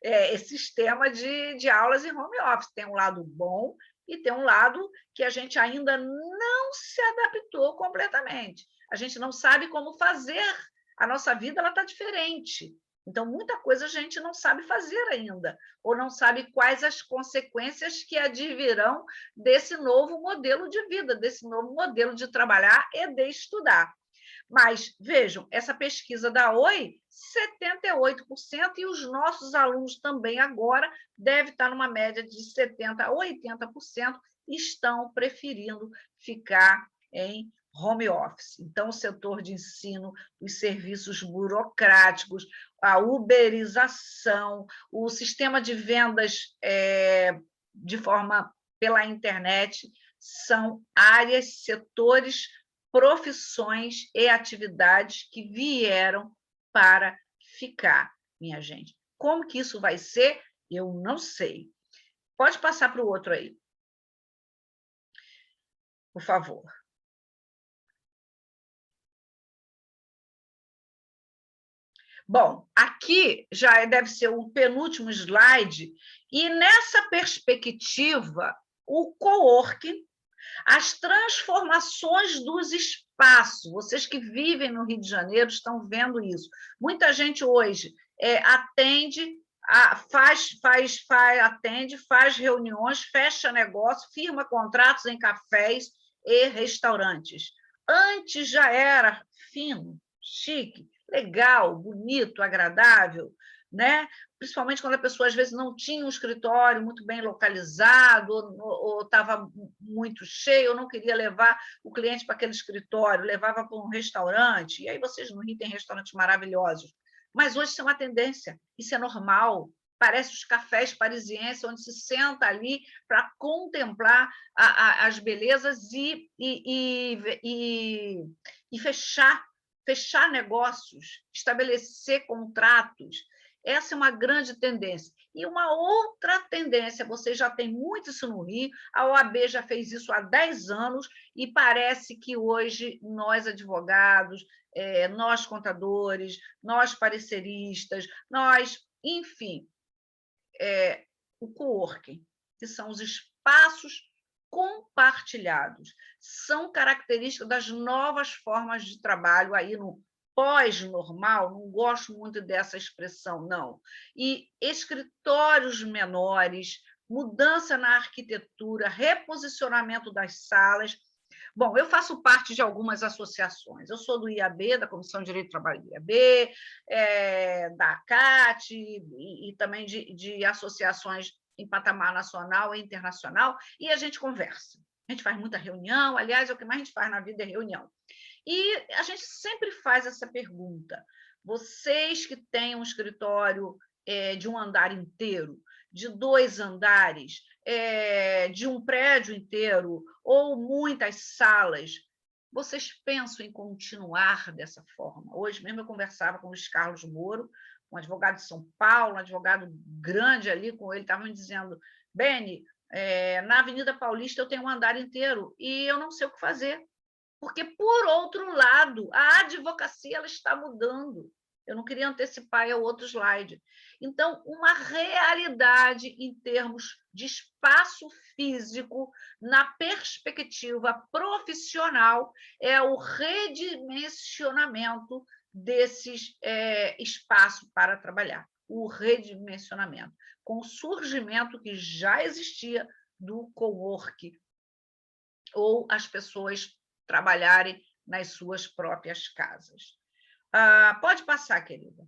Esse sistema de aulas em home office tem um lado bom e tem um lado que a gente ainda não se adaptou completamente. A gente não sabe como fazer. A nossa vida está diferente. Então, muita coisa a gente não sabe fazer ainda, ou não sabe quais as consequências que advirão desse novo modelo de vida, desse novo modelo de trabalhar e de estudar. Mas, vejam, essa pesquisa da OI, 78%, e os nossos alunos também agora devem estar numa média de 70% a 80%, estão preferindo ficar em home office. Então, o setor de ensino, os serviços burocráticos, a uberização, o sistema de vendas de forma pela internet, são áreas, setores, profissões e atividades que vieram para ficar, minha gente. Como que isso vai ser? Eu não sei. Pode passar para o outro aí, por favor. Bom, aqui já deve ser o penúltimo slide, e nessa perspectiva, o coworking, as transformações dos espaços. Vocês que vivem no Rio de Janeiro estão vendo isso. Muita gente hoje atende, faz reuniões, fecha negócio, firma contratos em cafés e restaurantes. Antes já era fino, chique, legal, bonito, agradável, né? Principalmente quando a pessoa, às vezes, não tinha um escritório muito bem localizado, ou estava muito cheio, ou não queria levar o cliente para aquele escritório, levava para um restaurante, e aí vocês no Rio têm restaurantes maravilhosos. Mas hoje isso é uma tendência, isso é normal, parece os cafés parisienses, onde se senta ali para contemplar as belezas e fechar negócios, estabelecer contratos. Essa é uma grande tendência. E uma outra tendência, você já tem muito isso no Rio, a OAB já fez isso há 10 anos, e parece que hoje nós, advogados, nós, contadores, nós, pareceristas, enfim, o coworking, que são os espaços compartilhados, são características das novas formas de trabalho aí no pós-normal, não gosto muito dessa expressão, não. E escritórios menores, mudança na arquitetura, reposicionamento das salas. Bom, eu faço parte de algumas associações. Eu sou do IAB, da Comissão de Direito do Trabalho do IAB, da ACAT e também de associações em patamar nacional e internacional, e a gente conversa. A gente faz muita reunião, aliás, o que mais a gente faz na vida é reunião. E a gente sempre faz essa pergunta: vocês que têm um escritório de um andar inteiro, de 2 andares, de um prédio inteiro, ou muitas salas, vocês pensam em continuar dessa forma? Hoje mesmo eu conversava com o Luiz Carlos Moro, um advogado de São Paulo, um advogado grande ali, com ele, estava me dizendo: Beni, na Avenida Paulista eu tenho um andar inteiro e eu não sei o que fazer. Porque, por outro lado, a advocacia ela está mudando. Eu não queria antecipar o outro slide. Então, uma realidade em termos de espaço físico, na perspectiva profissional, é o redimensionamento desses espaços para trabalhar, o redimensionamento, com o surgimento que já existia do cowork, ou as pessoas trabalharem nas suas próprias casas. Pode passar, querida.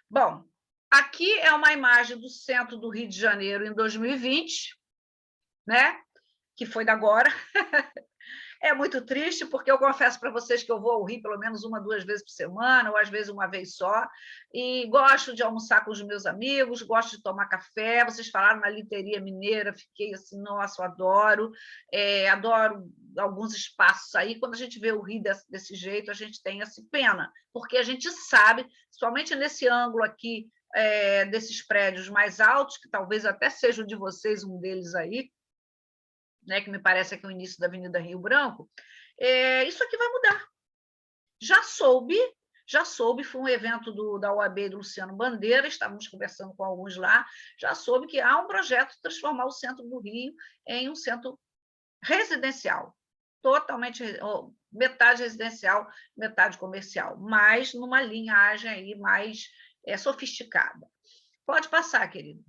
Bom, aqui é uma imagem do centro do Rio de Janeiro em 2020, né? Que foi da agora. É muito triste, porque eu confesso para vocês que eu vou ao Rio pelo menos 1, 2 vezes por semana, ou às vezes uma vez só, e gosto de almoçar com os meus amigos, gosto de tomar café. Vocês falaram na Literia Mineira, fiquei assim, nossa, eu adoro, adoro alguns espaços aí. Quando a gente vê o Rio desse jeito, a gente tem essa pena, porque a gente sabe, somente nesse ângulo aqui, desses prédios mais altos, que talvez até seja o de vocês, um deles aí, né, que me parece aqui o início da Avenida Rio Branco, isso aqui vai mudar. Já soube, foi um evento da OAB do Luciano Bandeira, estávamos conversando com alguns lá, já soube que há um projeto de transformar o centro do Rio em um centro residencial, totalmente, metade residencial, metade comercial, mas numa linhagem aí mais sofisticada. Pode passar, querido.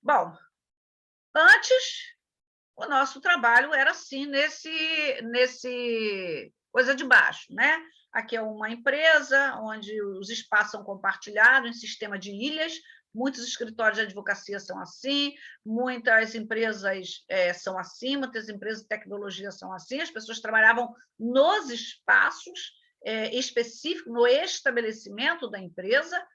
Bom, antes, o nosso trabalho era assim, nesse coisa de baixo, né? Aqui é uma empresa onde os espaços são compartilhados em sistema de ilhas, muitos escritórios de advocacia são assim, muitas empresas são assim, muitas empresas de tecnologia são assim, as pessoas trabalhavam nos espaços específicos, no estabelecimento da empresa,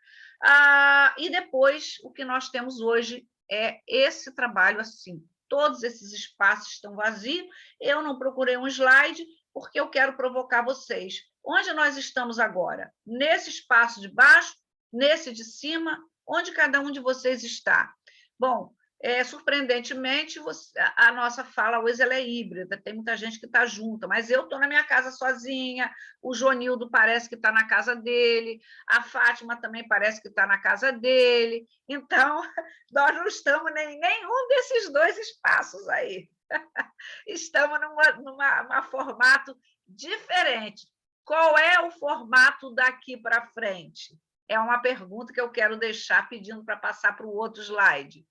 e depois o que nós temos hoje é esse trabalho assim. Todos esses espaços estão vazios. Eu não procurei um slide, porque eu quero provocar vocês. Onde nós estamos agora? Nesse espaço de baixo, nesse de cima, onde cada um de vocês está? Bom, surpreendentemente, a nossa fala hoje ela é híbrida, tem muita gente que está junta, mas eu estou na minha casa sozinha, o Jonildo parece que está na casa dele, a Fátima também parece que está na casa dele, então, nós não estamos em nenhum desses dois espaços aí. Estamos num formato diferente. Qual é o formato daqui para frente? É uma pergunta que eu quero deixar pedindo para passar para o outro slide.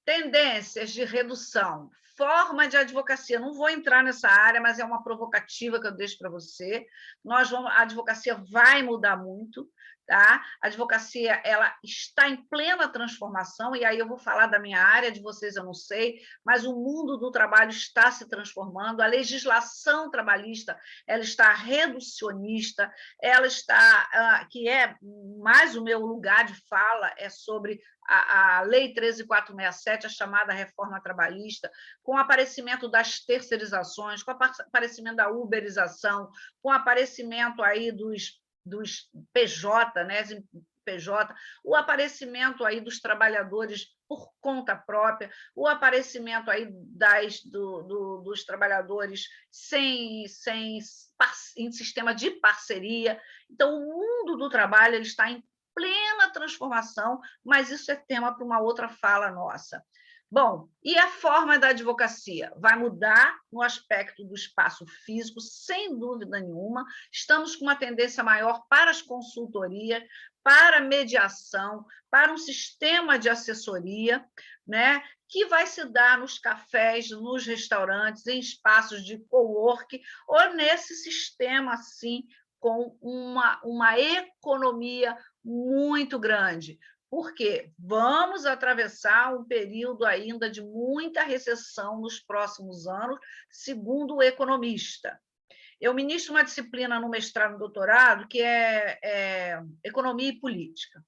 Tendências de redução, forma de advocacia. Não vou entrar nessa área, mas é uma provocativa que eu deixo para você. A advocacia vai mudar muito, tá? A advocacia ela está em plena transformação, e aí eu vou falar da minha área, de vocês eu não sei, mas o mundo do trabalho está se transformando, a legislação trabalhista ela está reducionista, ela está, que é mais o meu lugar de fala, é sobre a Lei 13.467, a chamada reforma trabalhista, com o aparecimento das terceirizações, com o aparecimento da uberização, com o aparecimento aí dos PJ, né, PJ, o aparecimento aí dos trabalhadores por conta própria, o aparecimento aí dos trabalhadores em sistema de parceria. Então, o mundo do trabalho ele está em plena transformação, mas isso é tema para uma outra fala nossa. Bom, e a forma da advocacia? Vai mudar no aspecto do espaço físico, sem dúvida nenhuma. Estamos com uma tendência maior para as consultorias, para a mediação, para um sistema de assessoria, né, que vai se dar nos cafés, nos restaurantes, em espaços de cowork, ou nesse sistema, assim, com uma economia muito grande. Porque vamos atravessar um período ainda de muita recessão nos próximos anos, segundo o economista. Eu ministro uma disciplina no mestrado e doutorado que é Economia e Política.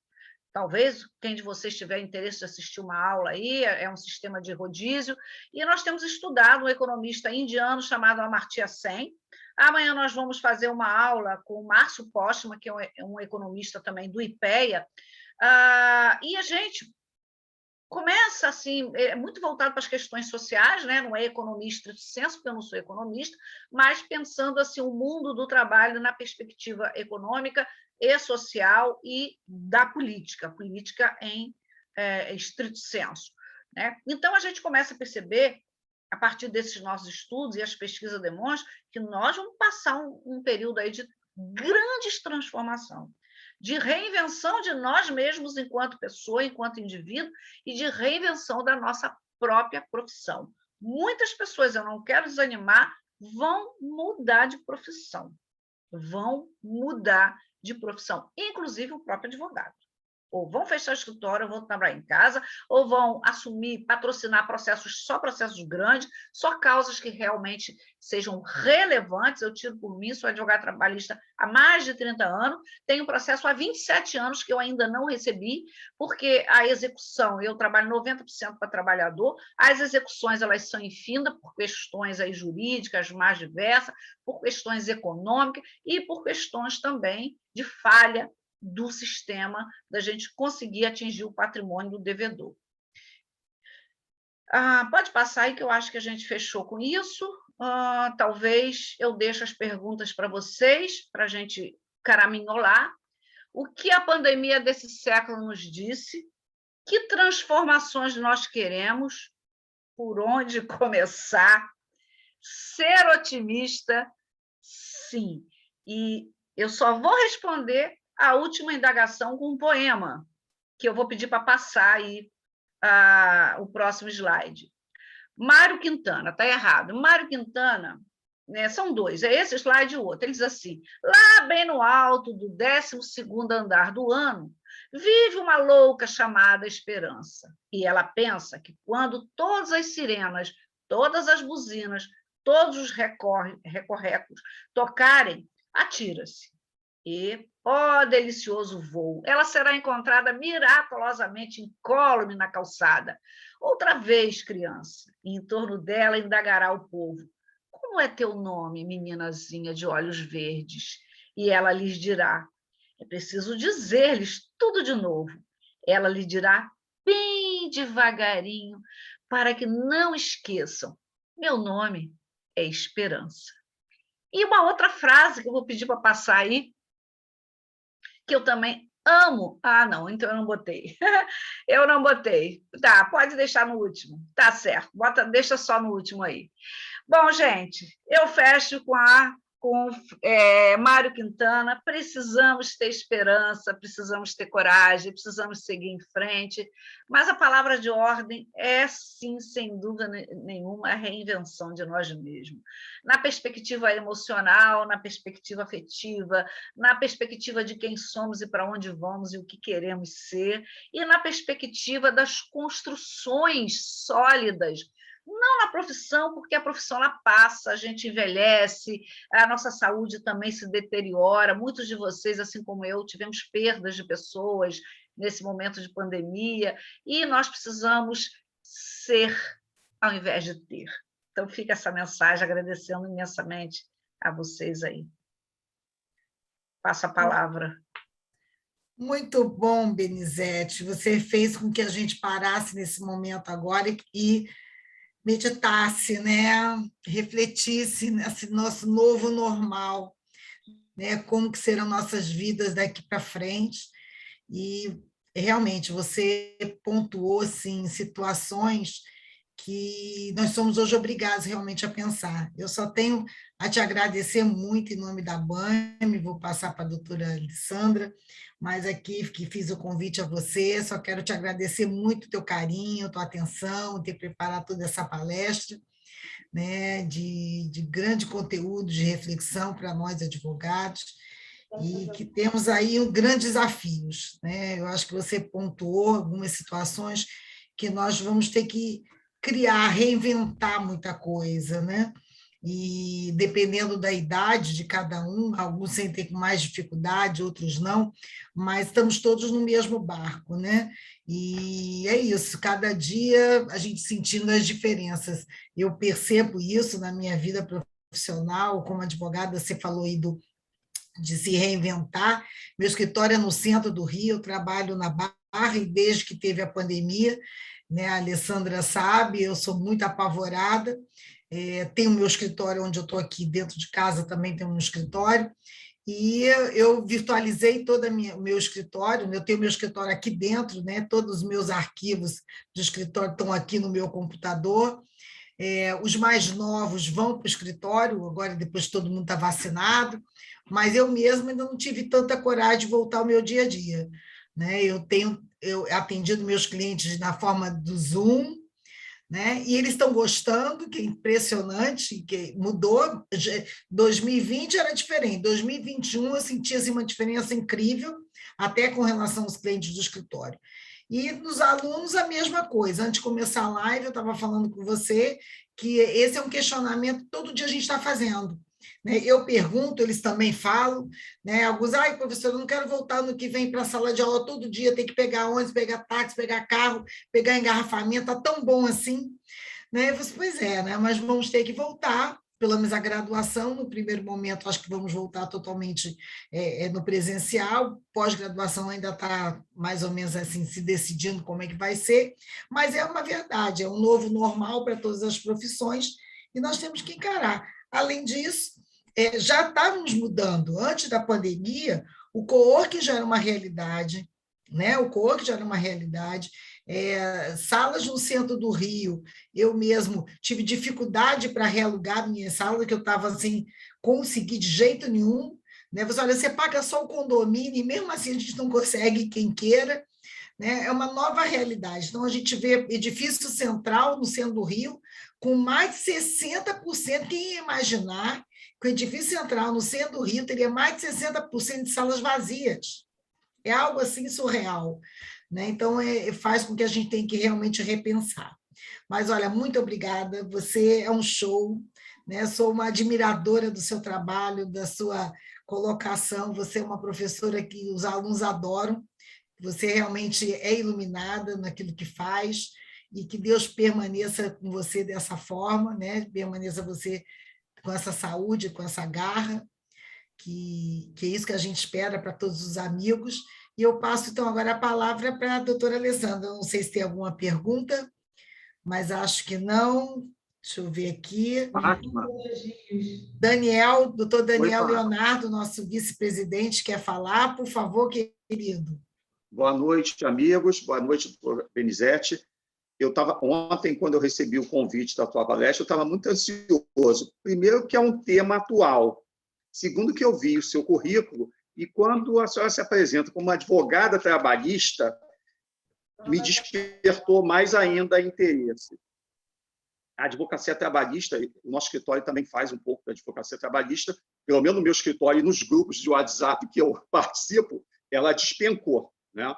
talvez quem de vocês tiver interesse de assistir uma aula aí, é um sistema de rodízio, e nós temos estudado um economista indiano chamado Amartya Sen. Amanhã nós vamos fazer uma aula com o Márcio Postma, que é um economista também do IPEA, e a gente começa assim, é muito voltado para as questões sociais, né? Não é economia estrito senso, porque eu não sou economista, mas pensando assim o mundo do trabalho na perspectiva econômica e social e da política em estrito senso, né? Então a gente começa a perceber, a partir desses nossos estudos, e as pesquisas demonstram, que nós vamos passar um período aí de grandes transformações, de reinvenção de nós mesmos enquanto pessoa, enquanto indivíduo, e de reinvenção da nossa própria profissão. Muitas pessoas, eu não quero desanimar, vão mudar de profissão, inclusive o próprio advogado. Ou vão fechar o escritório, ou vão trabalhar em casa, ou vão assumir, patrocinar só processos grandes, só causas que realmente sejam relevantes. Eu tiro por mim, sou advogada trabalhista há mais de 30 anos, tenho processo há 27 anos que eu ainda não recebi, porque a execução, eu trabalho 90% para trabalhador, as execuções elas são infindas por questões aí jurídicas mais diversas, por questões econômicas e por questões também de falha do sistema, da gente conseguir atingir o patrimônio do devedor. Pode passar aí, que eu acho que a gente fechou com isso. Talvez eu deixe as perguntas para vocês, para a gente caraminholar. O que a pandemia desse século nos disse? Que transformações nós queremos? Por onde começar? Ser otimista? Sim. E eu só vou responder a última indagação com um poema, que eu vou pedir para passar aí o próximo slide. Mário Quintana, está errado. Mário Quintana, né, são dois, é esse slide e o outro. Ele diz assim: lá bem no alto do 12º andar do ano, vive uma louca chamada esperança. E ela pensa que quando todas as sirenas, todas as buzinas, todos os recorrecos tocarem, atira-se. E, delicioso voo, ela será encontrada miraculosamente incólume na calçada. Outra vez, criança, e em torno dela indagará o povo: como é teu nome, meninazinha de olhos verdes? E ela lhes dirá: é preciso dizer-lhes tudo de novo. Ela lhe dirá bem devagarinho, para que não esqueçam: meu nome é Esperança. E uma outra frase que eu vou pedir para passar aí, que eu também amo. Não, então eu não botei. Eu não botei. Tá, pode deixar no último. Tá certo, deixa só no último aí. Bom, gente, eu fecho com Mário Quintana. Precisamos ter esperança, precisamos ter coragem, precisamos seguir em frente, mas a palavra de ordem é, sim, sem dúvida nenhuma, a reinvenção de nós mesmos. Na perspectiva emocional, na perspectiva afetiva, na perspectiva de quem somos e para onde vamos e o que queremos ser, e na perspectiva das construções sólidas, não na profissão, porque a profissão ela passa, a gente envelhece, a nossa saúde também se deteriora. Muitos de vocês, assim como eu, tivemos perdas de pessoas nesse momento de pandemia, e nós precisamos ser ao invés de ter. Então, fica essa mensagem, agradecendo imensamente a vocês aí. Passo a palavra. Muito bom, Benizete. Você fez com que a gente parasse nesse momento agora e meditasse, né? Refletisse nesse nosso novo normal, né? Como que serão nossas vidas daqui para frente. E realmente você pontuou assim, situações que nós somos hoje obrigados realmente a pensar. Eu só tenho a te agradecer muito em nome da BAME, vou passar para a doutora Alessandra, mas aqui que fiz o convite a você, só quero te agradecer muito o teu carinho, tua atenção, ter preparado toda essa palestra, né, de grande conteúdo, de reflexão para nós advogados, e que temos aí grandes desafios, né? Eu acho que você pontuou algumas situações que nós vamos ter que criar, reinventar muita coisa, né? e dependendo da idade de cada um, alguns sentem com mais dificuldade, outros não, mas estamos todos no mesmo barco, né? E é isso, cada dia a gente sentindo as diferenças. Eu percebo isso na minha vida profissional, como advogada, você falou aí de se reinventar. Meu escritório é no centro do Rio, eu trabalho na Barra, e desde que teve a pandemia, né, a Alessandra sabe, eu sou muito apavorada. Tenho meu escritório onde eu estou aqui dentro de casa, também tenho um escritório, e eu virtualizei todo o meu escritório, eu tenho meu escritório aqui dentro, né, todos os meus arquivos de escritório estão aqui no meu computador. Os mais novos vão para o escritório, agora depois todo mundo está vacinado, mas eu mesma ainda não tive tanta coragem de voltar ao meu dia a dia, né? Eu atendido meus clientes na forma do Zoom, né? E eles estão gostando, que é impressionante, que mudou. 2020 era diferente, 2021 eu senti assim, uma diferença incrível, até com relação aos clientes do escritório. E nos alunos, a mesma coisa. Antes de começar a live, eu estava falando com você que esse é um questionamento que todo dia a gente está fazendo. Né? Eu pergunto, eles também falam, né? Alguns, professor, eu não quero voltar no que vem para a sala de aula todo dia, tem que pegar ônibus, pegar táxi, pegar carro, pegar engarrafamento, está tão bom assim. Né? Pois é, né? Mas vamos ter que voltar, pelo menos a graduação, no primeiro momento, acho que vamos voltar totalmente no presencial, pós-graduação ainda está mais ou menos assim, se decidindo como é que vai ser, mas é uma verdade, é um novo normal para todas as profissões, e nós temos que encarar. Além disso, já estávamos mudando. Antes da pandemia, o co-work já era uma realidade, né? O co-work já era uma realidade. Salas no centro do Rio, eu mesmo tive dificuldade para realugar minha sala, que eu estava assim, consegui de jeito nenhum. Né? Você paga só o condomínio, e mesmo assim a gente não consegue quem queira. Né? É uma nova realidade. Então, a gente vê edifício central no centro do Rio, com mais de 60%, quem ia imaginar que o edifício central no centro do Rio teria mais de 60% de salas vazias? É algo assim surreal. Né? Então, faz com que a gente tenha que realmente repensar. Mas, olha, muito obrigada, você é um show, né? Sou uma admiradora do seu trabalho, da sua colocação, você é uma professora que os alunos adoram, você realmente é iluminada naquilo que faz, e que Deus permaneça com você dessa forma, né? Permaneça você com essa saúde, com essa garra, que é isso que a gente espera para todos os amigos. E eu passo, então, agora a palavra para a doutora Alessandra. Não sei se tem alguma pergunta, mas acho que não. Deixa eu ver aqui. Doutor Daniel Leonardo, nosso vice-presidente, quer falar? Por favor, querido. Boa noite, amigos. Boa noite, doutor Benizete. Ontem, quando eu recebi o convite da tua palestra, eu estava muito ansioso. Primeiro, que é um tema atual. Segundo, que eu vi o seu currículo, e quando a senhora se apresenta como advogada trabalhista, me despertou mais ainda interesse. A advocacia trabalhista, o nosso escritório também faz um pouco da advocacia trabalhista, pelo menos no meu escritório e nos grupos de WhatsApp que eu participo, ela despencou, né?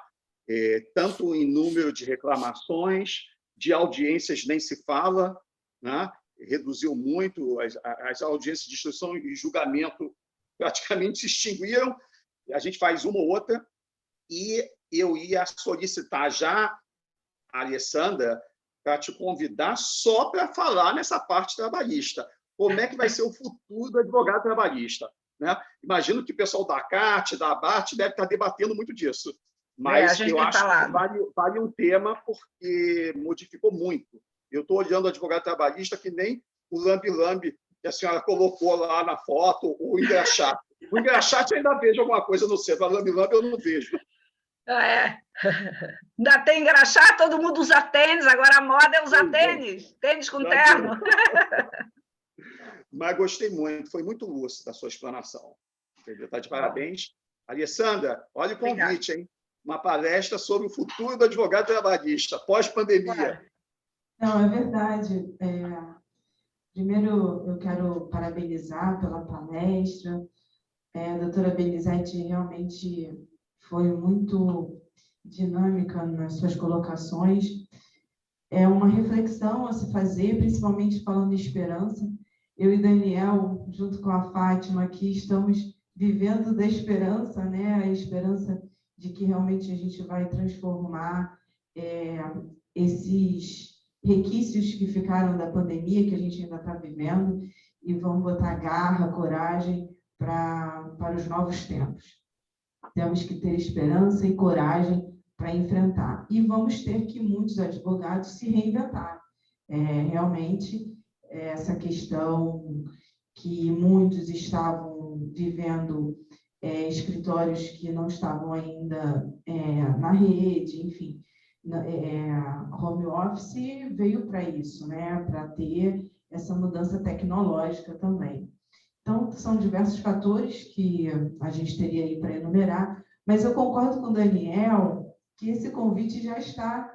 Tanto em número de reclamações, de audiências nem se fala, né? Reduziu muito, as audiências de instrução e julgamento praticamente se extinguiram, a gente faz uma ou outra, e eu ia solicitar já a Alessandra para te convidar só para falar nessa parte trabalhista. Como é que vai ser o futuro do advogado trabalhista? Né? Imagino que o pessoal da CAT, da ABAT, deve estar debatendo muito disso. Mas eu acho que vale um tema, porque modificou muito. Eu estou olhando o advogado trabalhista que nem o lambe-lambe que a senhora colocou lá na foto, o engraxate. O engraxate eu ainda vejo alguma coisa no centro, o lambe-lambe eu não vejo. Ainda tem engraxate, todo mundo usa tênis, agora a moda é usar tênis, tênis com terno. Mas gostei muito, foi muito lúcida a sua explanação. Está de parabéns. Alessandra, olha o convite, hein? Uma palestra sobre o futuro do advogado trabalhista, pós-pandemia. Não, é verdade. Primeiro, eu quero parabenizar pela palestra. A doutora Benizete realmente foi muito dinâmica nas suas colocações. É uma reflexão a se fazer, principalmente falando de esperança. eu e Daniel, junto com a Fátima aqui, estamos vivendo da esperança, né? A esperança de que realmente a gente vai transformar esses requisitos que ficaram da pandemia, que a gente ainda está vivendo, e vamos botar garra, coragem para os novos tempos. Temos que ter esperança e coragem para enfrentar. E vamos ter que muitos advogados se reinventar. Realmente, essa questão que muitos estavam vivendo escritórios que não estavam ainda na rede, enfim, home office veio para isso, né? Para ter essa mudança tecnológica também. Então, são diversos fatores que a gente teria aí para enumerar, mas eu concordo com o Daniel que esse convite já está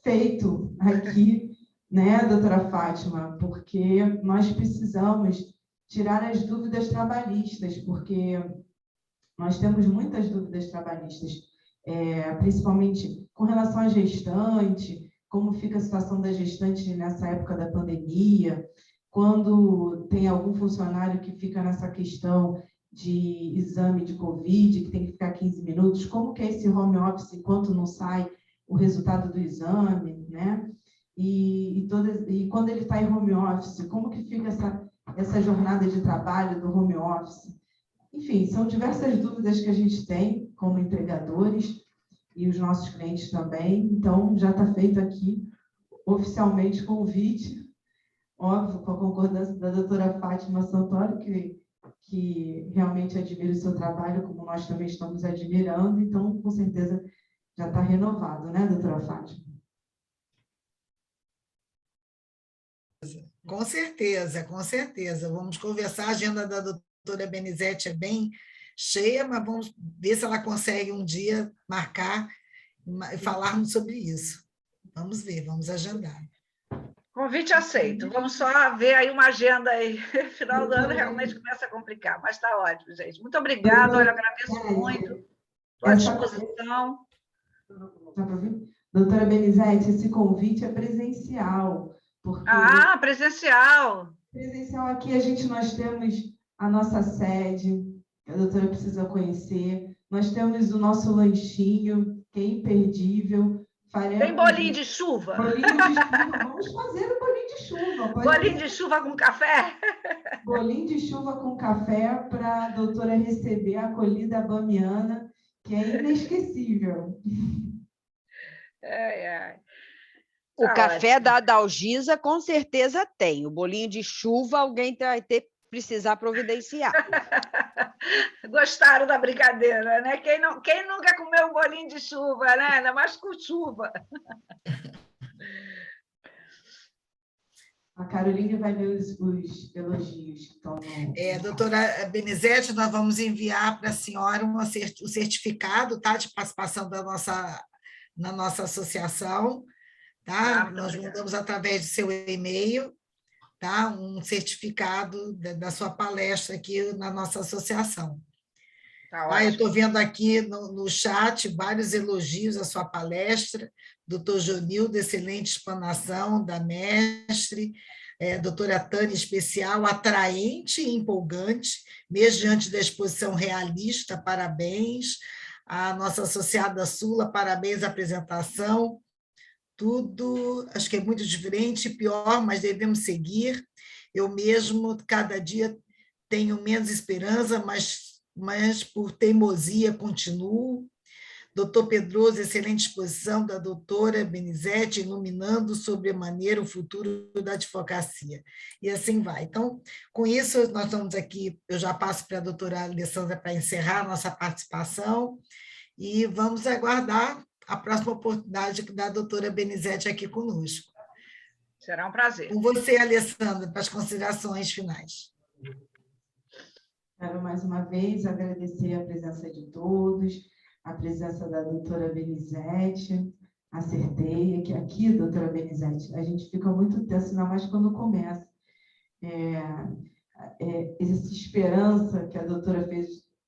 feito aqui, né, doutora Fátima, porque nós precisamos tirar as dúvidas trabalhistas, porque nós temos muitas dúvidas trabalhistas, principalmente com relação à gestante, como fica a situação da gestante nessa época da pandemia, quando tem algum funcionário que fica nessa questão de exame de Covid, que tem que ficar 15 minutos, como que é esse home office enquanto não sai o resultado do exame, né? E quando ele está em home office, como que fica essa jornada de trabalho do home office? Enfim, são diversas dúvidas que a gente tem como empregadores e os nossos clientes também. Então, já está feito aqui oficialmente convite, óbvio, com a concordância da doutora Fátima Santoro, que realmente admira o seu trabalho, como nós também estamos admirando. Então, com certeza, já está renovado, né, doutora Fátima? Com certeza, com certeza. Vamos conversar, a agenda da doutora Benizete é bem cheia, mas vamos ver se ela consegue um dia marcar e falarmos sobre isso. Vamos ver, vamos agendar. Convite aceito. Vamos só ver aí uma agenda aí. Final do ano realmente começa a complicar, mas está ótimo, gente. Muito obrigada, olha, eu agradeço muito a disposição. Doutora Benizete, esse convite é presencial. Porque presencial. Presencial aqui nós temos a nossa sede, que a doutora precisa conhecer. Nós temos o nosso lanchinho, que é imperdível. Tem bolinho de chuva? Bolinho de chuva. Vamos fazer o bolinho de chuva. Bolinho de chuva com café? Bolinho de chuva com café para a doutora receber a acolhida bamiana, que é inesquecível. O café da Adalgisa, com certeza, tem. O bolinho de chuva, alguém vai precisar providenciar. Gostaram da brincadeira, né? Quem nunca comeu um bolinho de chuva, né? Ainda mais com chuva. A Caroline vai ver os elogios que estão no... Doutora Benizete, nós vamos enviar para a senhora o certificado, tá, de participação na nossa associação. Tá? Nós mandamos através do seu e-mail, tá? Um certificado da sua palestra aqui na nossa associação. Tá, eu estou vendo aqui no chat vários elogios à sua palestra, doutor Jonildo, excelente explanação da mestre, doutora Tânia, especial, atraente e empolgante, mesmo diante da exposição realista, parabéns. A nossa associada Sula, parabéns à apresentação. Tudo, acho que é muito diferente, pior, mas devemos seguir. Eu mesmo, cada dia, tenho menos esperança, mas por teimosia, continuo. Doutor Pedroso, excelente exposição da doutora Benizete, iluminando sobremaneira o futuro da advocacia. E assim vai. Então, com isso, nós estamos aqui, eu já passo para a doutora Alessandra para encerrar a nossa participação, e vamos aguardar a próxima oportunidade da doutora Benizete aqui conosco. Será um prazer. Com você, Alessandra, para as considerações finais. Quero mais uma vez agradecer a presença de todos, a presença da doutora Benizete. Acertei que aqui, doutora Benizete, a gente fica muito tenso, ainda mais quando começa. Essa esperança que a doutora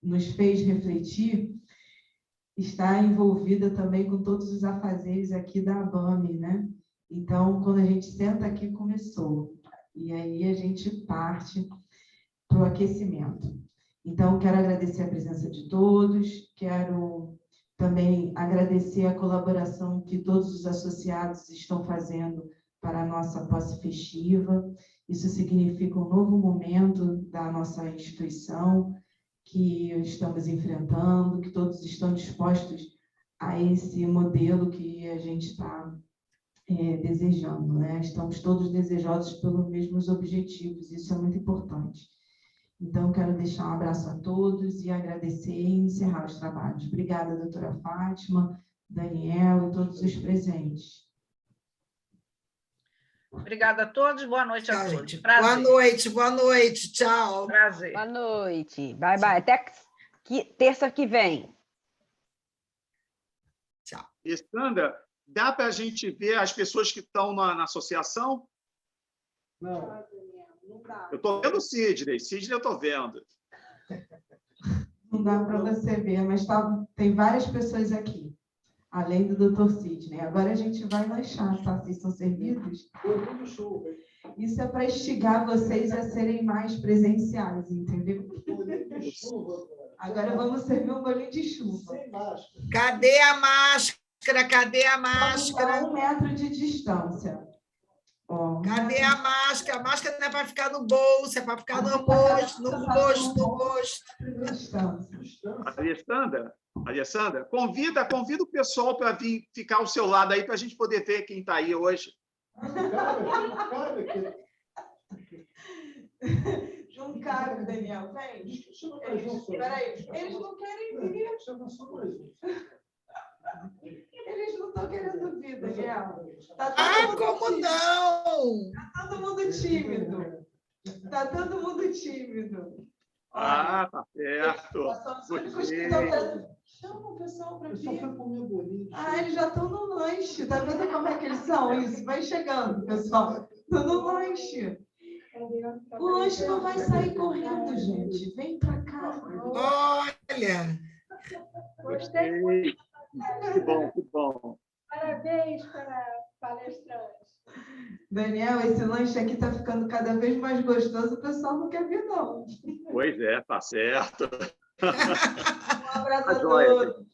nos fez refletir está envolvida também com todos os afazeres aqui da ABAME, né? Então, quando a gente senta aqui, começou. E aí a gente parte para o aquecimento. Então, quero agradecer a presença de todos, quero também agradecer a colaboração que todos os associados estão fazendo para a nossa posse festiva. Isso significa um novo momento da nossa instituição que estamos enfrentando, que todos estão dispostos a esse modelo que a gente está desejando, né? Estamos todos desejosos pelos mesmos objetivos, isso é muito importante. Então, quero deixar um abraço a todos e agradecer e encerrar os trabalhos. Obrigada, doutora Fátima, Daniel e todos os presentes. Obrigada a todos, boa noite a todos. Prazer. Boa noite, tchau. Prazer. Boa noite, bye, bye. Até terça que vem. Tchau. E, Sandra, dá para a gente ver as pessoas que estão na associação? Não dá. Eu estou vendo o Sidney eu estou vendo. Não dá para você ver, mas tem várias pessoas aqui, além do doutor Sidney. Agora a gente vai lanchar, tá? Vocês estão servidos? Isso é para instigar vocês a serem mais presenciais, entendeu? Agora vamos servir um bolinho de chuva. Cadê a máscara? Cadê a máscara? Vamos dar 1 metro de distância. Ó, Cadê a máscara? A máscara não é para ficar no bolso, é para ficar no rosto, no rosto. Alessandra, convida o pessoal para vir ficar ao seu lado aí, para a gente poder ver quem está aí hoje. Não cabe, Daniel, vem. Peraí, eles não querem vir. Eles não estão querendo vir, Daniel. Como não? Está todo mundo tímido. Está todo mundo tímido. Olha, tá certo. Nós somos os únicos que estão querendo. Chama o pessoal para vir. Eles já estão no lanche. Está vendo como é que eles são? Isso, vai chegando, pessoal. Estão no lanche. O lanche não vai sair correndo, gente. Vem para cá. Olha. Gostei. Que bom. Parabéns para a palestrante. Daniel, esse lanche aqui está ficando cada vez mais gostoso. O pessoal não quer vir, não. Pois é, tá certo. Um abraço a todos.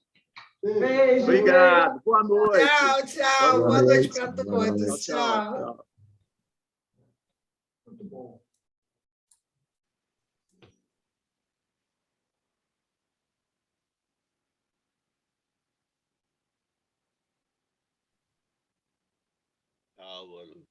Beijo. Obrigado. Beijo. Boa noite. Tchau. Boa noite para todos. Tchau. Muito bom. Tá, mano.